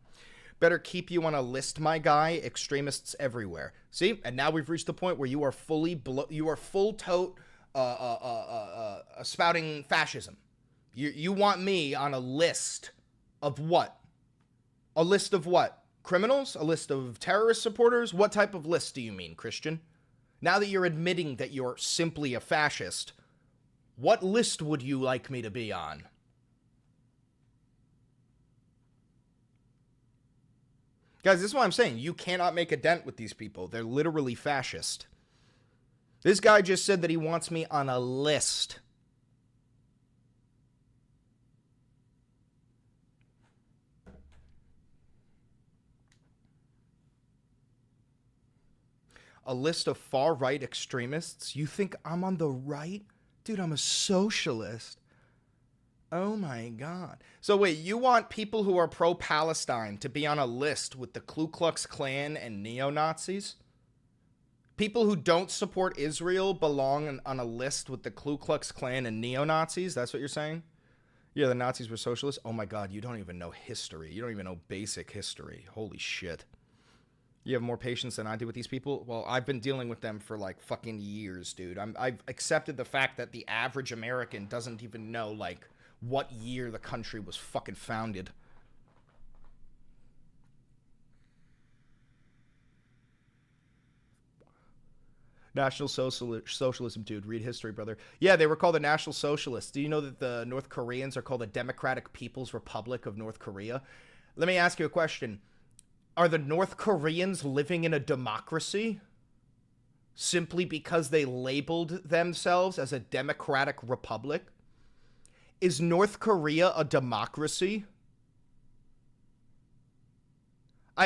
S1: Better keep you on a list, my guy. Extremists everywhere. See? And now we've reached the point where you are full tote spouting fascism. You want me on a list of what? A list of what? Criminals? A list of terrorist supporters? What type of list do you mean, Christian? Now that you're admitting that you're simply a fascist, what list would you like me to be on? Guys, this is what I'm saying. You cannot make a dent with these people. They're literally fascist. This guy just said that he wants me on a list. A list of far-right extremists? You think I'm on the right? Dude, I'm a socialist. Oh my God. So wait, you want people who are pro-Palestine to be on a list with the Ku Klux Klan and neo-Nazis? People who don't support Israel belong on a list with the Ku Klux Klan and neo-Nazis? That's what you're saying? Yeah, the Nazis were socialists? Oh my God, you don't even know history. You don't even know basic history. Holy shit. You have more patience than I do with these people? Well, I've been dealing with them for like fucking years, dude. I've accepted the fact that the average American doesn't even know like what year the country was fucking founded. National Socialism, dude. Read history, brother. Yeah, they were called the National Socialists. Do you know that the North Koreans are called the Democratic People's Republic of North Korea? Let me ask you a question. Are the North Koreans living in a democracy simply because they labeled themselves as a democratic republic? Is North Korea a democracy?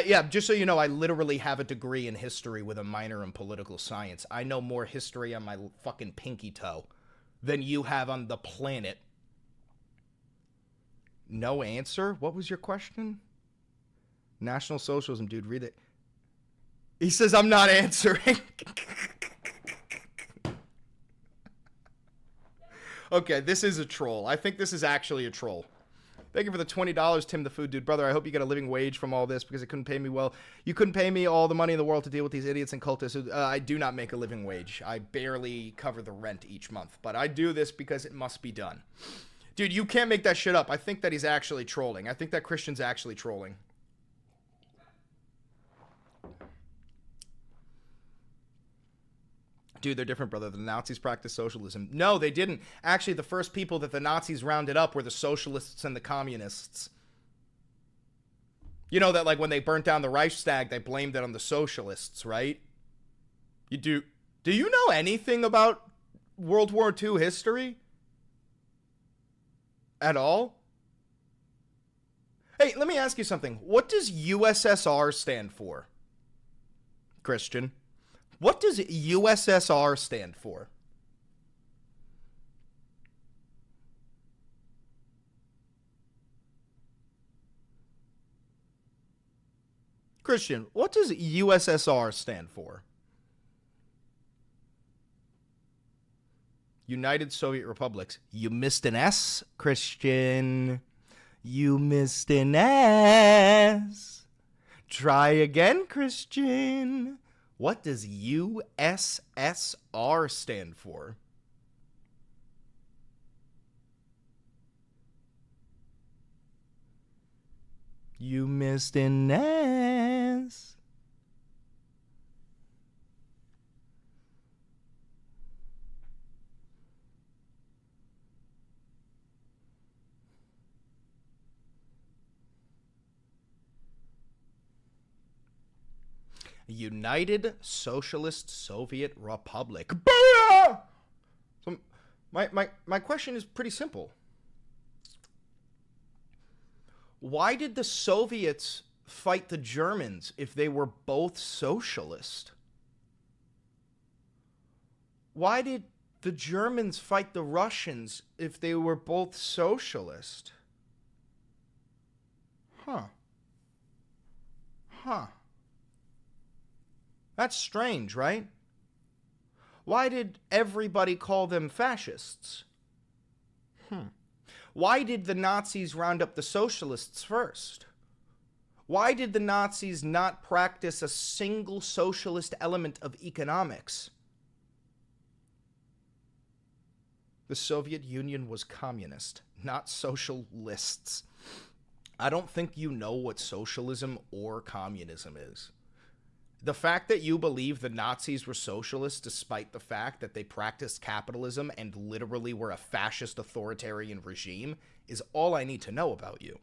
S1: Yeah, just so you know, I literally have a degree in history with a minor in political science. I know more history on my fucking pinky toe than you have on the planet. No answer? What was your question? National Socialism, dude, read it. He says I'm not answering. Okay, this is a troll. I think this is actually a troll. Thank you for the $20, Tim the Food Dude. Brother, I hope you get a living wage from all this because it couldn't pay me well. You couldn't pay me all the money in the world to deal with these idiots and cultists. I do not make a living wage. I barely cover the rent each month. But I do this because it must be done. Dude, you can't make that shit up. I think that he's actually trolling. I think that Christian's actually trolling. Dude, they're different, brother. The Nazis practiced socialism. No, they didn't. Actually, the first people that the Nazis rounded up were the socialists and the communists. You know that, like, when they burnt down the Reichstag, they blamed it on the socialists, right? Do you know anything about World War II history? At all? Hey, let me ask you something. What does USSR stand for? Christian. What does USSR stand for? Christian, what does USSR stand for? United Soviet Republics. You missed an S, Christian. You missed an S. Try again, Christian. What does USSR stand for? You missed an S. United Socialist Soviet Republic. Booyah! So my question is pretty simple. Why did the Soviets fight the Germans if they were both socialist? Why did the Germans fight the Russians if they were both socialist? Huh. That's strange, right? Why did everybody call them fascists? Why did the Nazis round up the socialists first? Why did the Nazis not practice a single socialist element of economics? The Soviet Union was communist, not socialists. I don't think you know what socialism or communism is. The fact that you believe the Nazis were socialists despite the fact that they practiced capitalism and literally were a fascist authoritarian regime is all I need to know about you.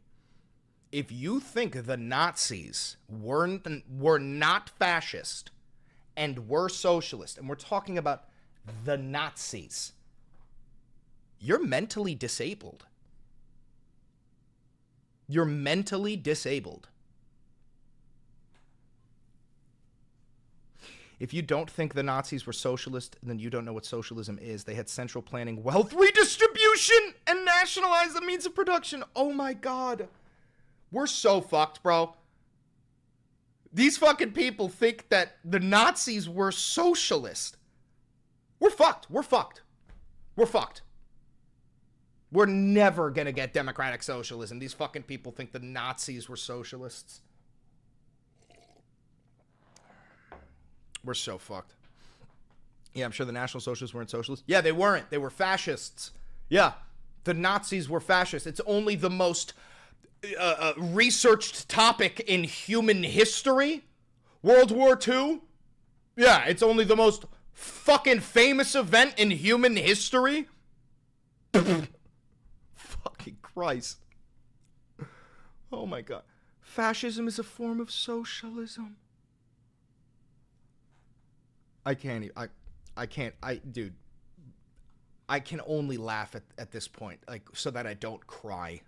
S1: If you think the Nazis were not fascist and were socialist, and we're talking about the Nazis, you're mentally disabled. You're mentally disabled. If you don't think the Nazis were socialist, then you don't know what socialism is. They had central planning, wealth redistribution, and nationalized the means of production. Oh my God. We're so fucked, bro. These fucking people think that the Nazis were socialist. We're fucked. We're fucked. We're fucked. We're never gonna get democratic socialism. These fucking people think the Nazis were socialists. We're so fucked. Yeah, I'm sure the National Socialists weren't socialists. Yeah, they weren't. They were fascists. Yeah, the Nazis were fascists. It's only the most researched topic in human history. World War II? Yeah, it's only the most fucking famous event in human history. Fucking Christ. Oh my God. Fascism is a form of socialism. Dude, I can only laugh at this point, like, so that I don't cry.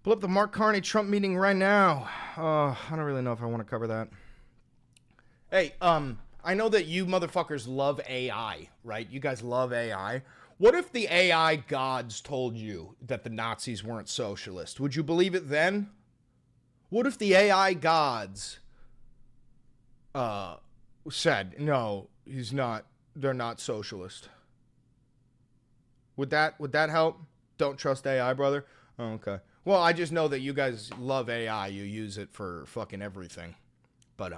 S1: Pull up the Mark Carney Trump meeting right now. I don't really know if I want to cover that. Hey, I know that you motherfuckers love AI, right? You guys love AI. What if the AI gods told you that the Nazis weren't socialist? Would you believe it then? What if the AI gods said, no, he's not, they're not socialist? Would that help? Don't trust AI, brother? Oh, okay. Well, I just know that you guys love AI. You use it for fucking everything. But,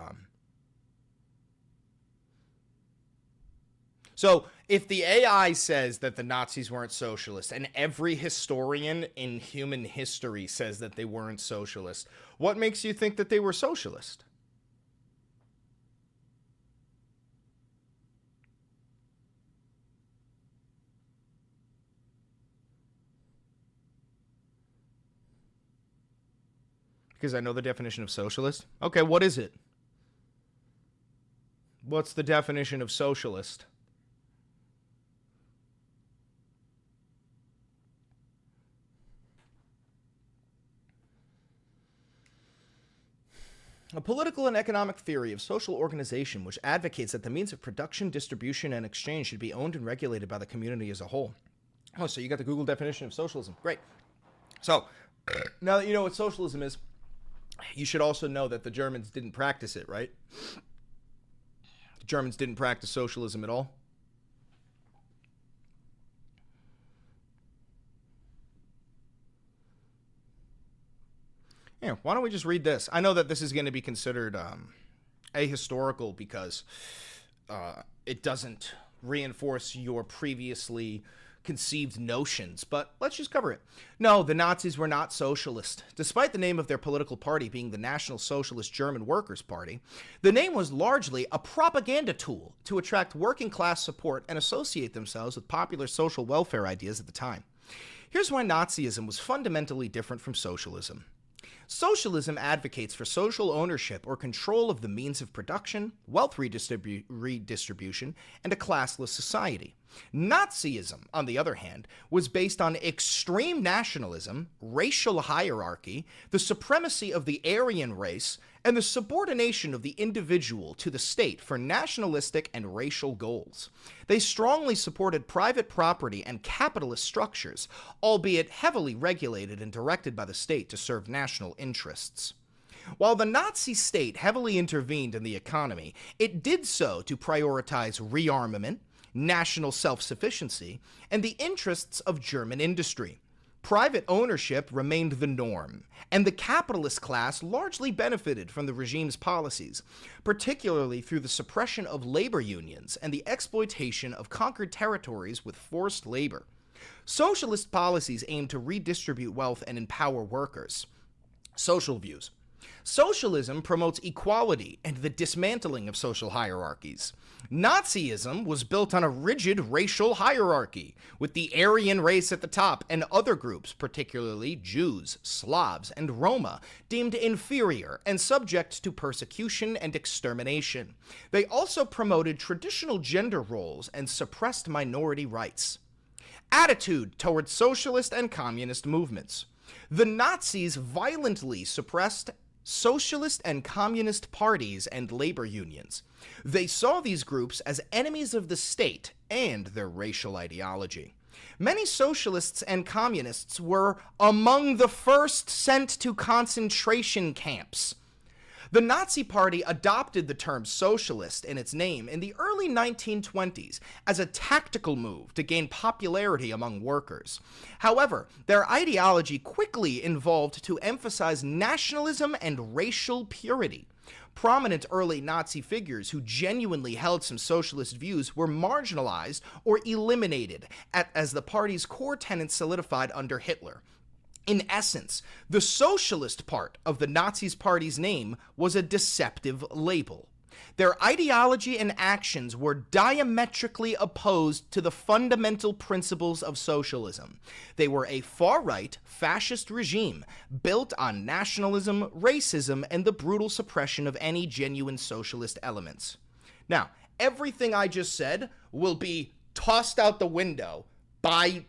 S1: so, if the AI says that the Nazis weren't socialist, and every historian in human history says that they weren't socialist, what makes you think that they were socialist? Because I know the definition of socialist. Okay, what is it? What's the definition of socialist? A political and economic theory of social organization which advocates that the means of production, distribution, and exchange should be owned and regulated by the community as a whole. Oh, so you got the Google definition of socialism. Great. So, now that you know what socialism is, you should also know that the Germans didn't practice it, right? The Germans didn't practice socialism at all. Yeah, why don't we just read this? I know that this is going to be considered ahistorical because it doesn't reinforce your previously conceived notions, but let's just cover it. No, the Nazis were not socialist. Despite the name of their political party being the National Socialist German Workers' Party, the name was largely a propaganda tool to attract working class support and associate themselves with popular social welfare ideas at the time. Here's why Nazism was fundamentally different from socialism. Socialism advocates for social ownership or control of the means of production, wealth redistribution, and a classless society. Nazism, on the other hand, was based on extreme nationalism, racial hierarchy, the supremacy of the Aryan race, and the subordination of the individual to the state for nationalistic and racial goals. They strongly supported private property and capitalist structures, albeit heavily regulated and directed by the state to serve national interests. While the Nazi state heavily intervened in the economy, it did so to prioritize rearmament, national self-sufficiency, and the interests of German industry. Private ownership remained the norm, and the capitalist class largely benefited from the regime's policies, particularly through the suppression of labor unions and the exploitation of conquered territories with forced labor. Socialist policies aimed to redistribute wealth and empower workers. Social views. Socialism promotes equality and the dismantling of social hierarchies. Nazism was built on a rigid racial hierarchy, with the Aryan race at the top and other groups, particularly Jews, Slavs, and Roma, deemed inferior and subject to persecution and extermination. They also promoted traditional gender roles and suppressed minority rights. Attitude towards socialist and communist movements. The Nazis violently suppressed socialist and communist parties and labor unions. They saw these groups as enemies of the state and their racial ideology. Many socialists and communists were among the first sent to concentration camps. The Nazi Party adopted the term socialist in its name in the early 1920s as a tactical move to gain popularity among workers. However, their ideology quickly evolved to emphasize nationalism and racial purity. Prominent early Nazi figures who genuinely held some socialist views were marginalized or eliminated as the party's core tenets solidified under Hitler. In essence, the socialist part of the Nazis' party's name was a deceptive label. Their ideology and actions were diametrically opposed to the fundamental principles of socialism. They were a far-right, fascist regime built on nationalism, racism, and the brutal suppression of any genuine socialist elements. Now, everything I just said will be tossed out the window by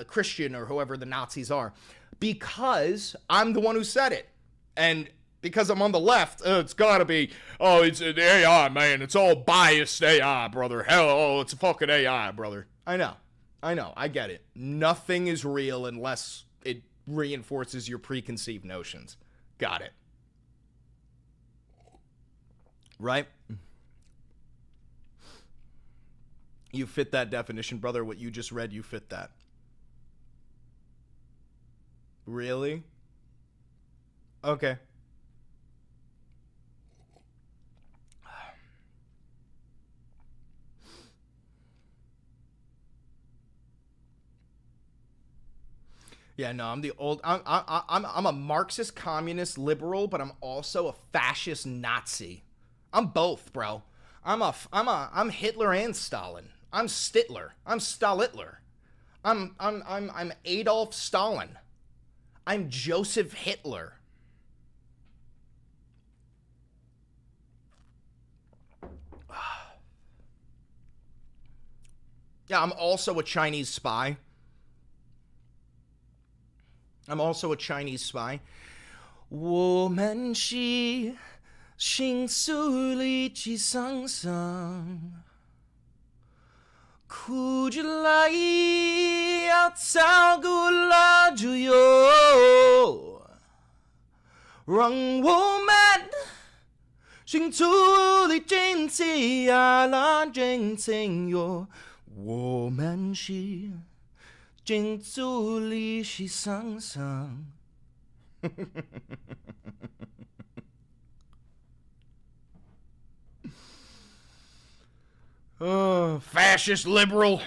S1: Christian or whoever the Nazis are, because I'm the one who said it. And because I'm on the left, it's gotta be, it's an AI, man. It's all biased AI, brother. Hell, it's a fucking AI, brother. I know, I get it. Nothing is real unless it reinforces your preconceived notions. Got it. Right? You fit that definition, brother. What you just read, you fit that. Really? Okay. Yeah, no, I'm a Marxist, communist, liberal, but I'm also a fascist Nazi. I'm both, bro. I'm Hitler and Stalin. I'm Stitler. I'm Stalitler. I'm Adolf Stalin. I'm Joseph Hitler. Yeah, I'm also a Chinese spy. 我们是心苏里去桑桑，哭着来要照顾了就有，让我们心处里真情呀啦真情哟，我们是真处里去桑桑。Fascist liberal.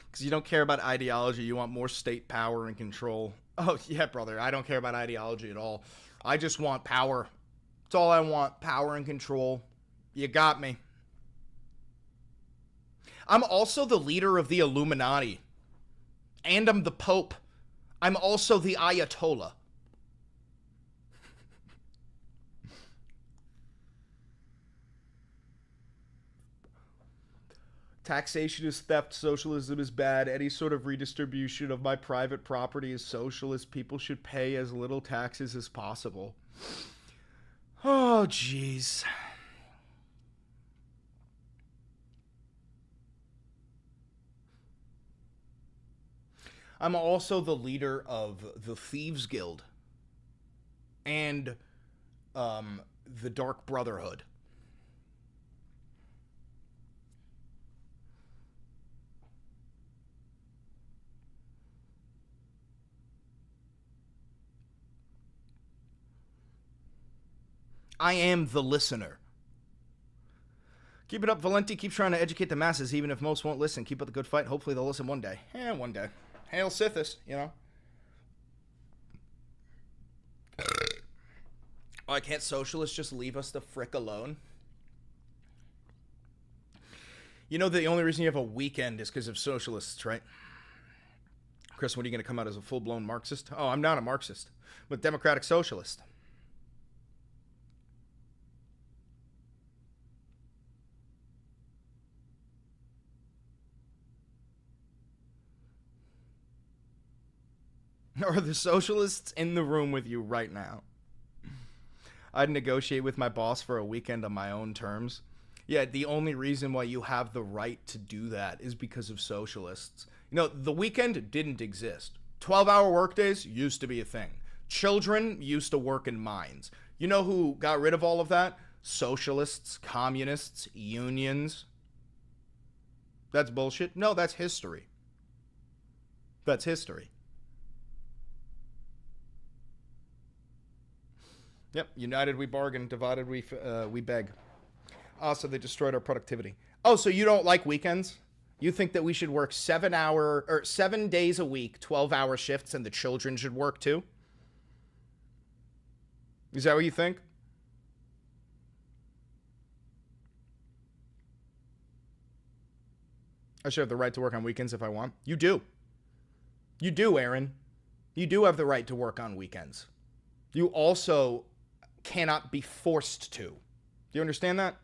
S1: Because you don't care about ideology, you want more state power and control. Oh, yeah, brother, I don't care about ideology at all. I just want power. That's all I want, power and control. You got me. I'm also the leader of the Illuminati. And I'm the Pope. I'm also the Ayatollah. Taxation is theft. Socialism is bad. Any sort of redistribution of my private property is socialist. People should pay as little taxes as possible. Oh, jeez. I'm also the leader of the Thieves Guild and the Dark Brotherhood. I am the listener. Keep it up, Valenti. Keep trying to educate the masses, even if most won't listen. Keep up the good fight. Hopefully they'll listen one day. One day. Hail Sithis, you know. Why can't socialists just leave us the frick alone? You know the only reason you have a weekend is because of socialists, right? Chris, when are you going to come out as a full-blown Marxist? Oh, I'm not a Marxist. I'm a democratic socialist. Are the socialists in the room with you right now? I'd negotiate with my boss for a weekend on my own terms. Yeah, the only reason why you have the right to do that is because of socialists. You know, the weekend didn't exist. 12-hour workdays used to be a thing. Children used to work in mines. You know who got rid of all of that? Socialists, communists, unions. That's bullshit? No, that's history. That's history. Yep, united we bargain, divided we beg. So they destroyed our productivity. Oh, so you don't like weekends? You think that we should work 7 days a week, 12-hour shifts, and the children should work too? Is that what you think? I should have the right to work on weekends if I want. You do. You do, Aaron. You do have the right to work on weekends. You also cannot be forced to. Do you understand that?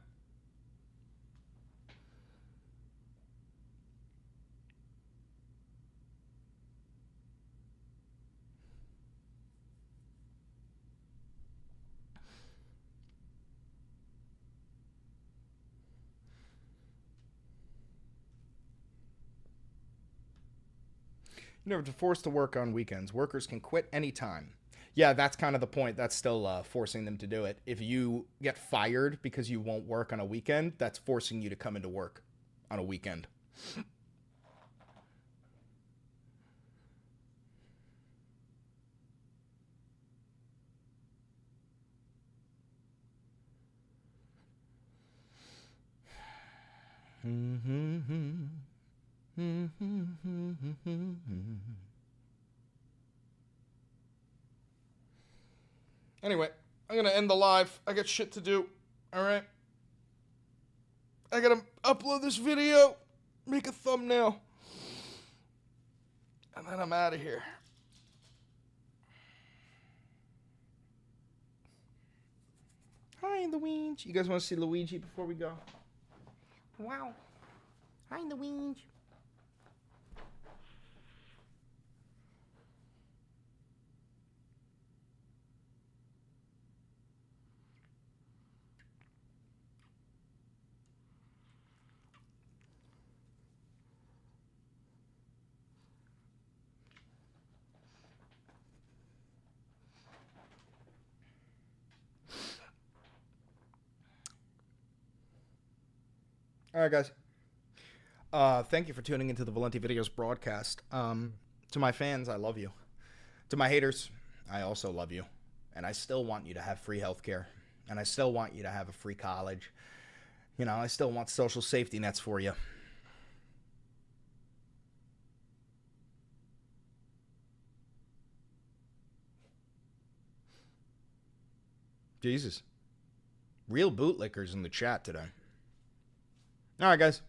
S1: You're never forced to work on weekends. Workers can quit anytime. Yeah, that's kind of the point. That's still forcing them to do it. If you get fired because you won't work on a weekend, that's forcing you to come into work on a weekend. Anyway, I'm going to end the live. I got shit to do. All right? I got to upload this video, make a thumbnail, and then I'm out of here. Hi, Luigi. You guys want to see Luigi before we go? Wow. Hi, Luigi. All right, guys. Thank you for tuning into the Valenti Videos broadcast. To my fans, I love you. To my haters, I also love you. And I still want you to have free healthcare. And I still want you to have a free college. You know, I still want social safety nets for you. Jesus. Real bootlickers in the chat today. All right, guys.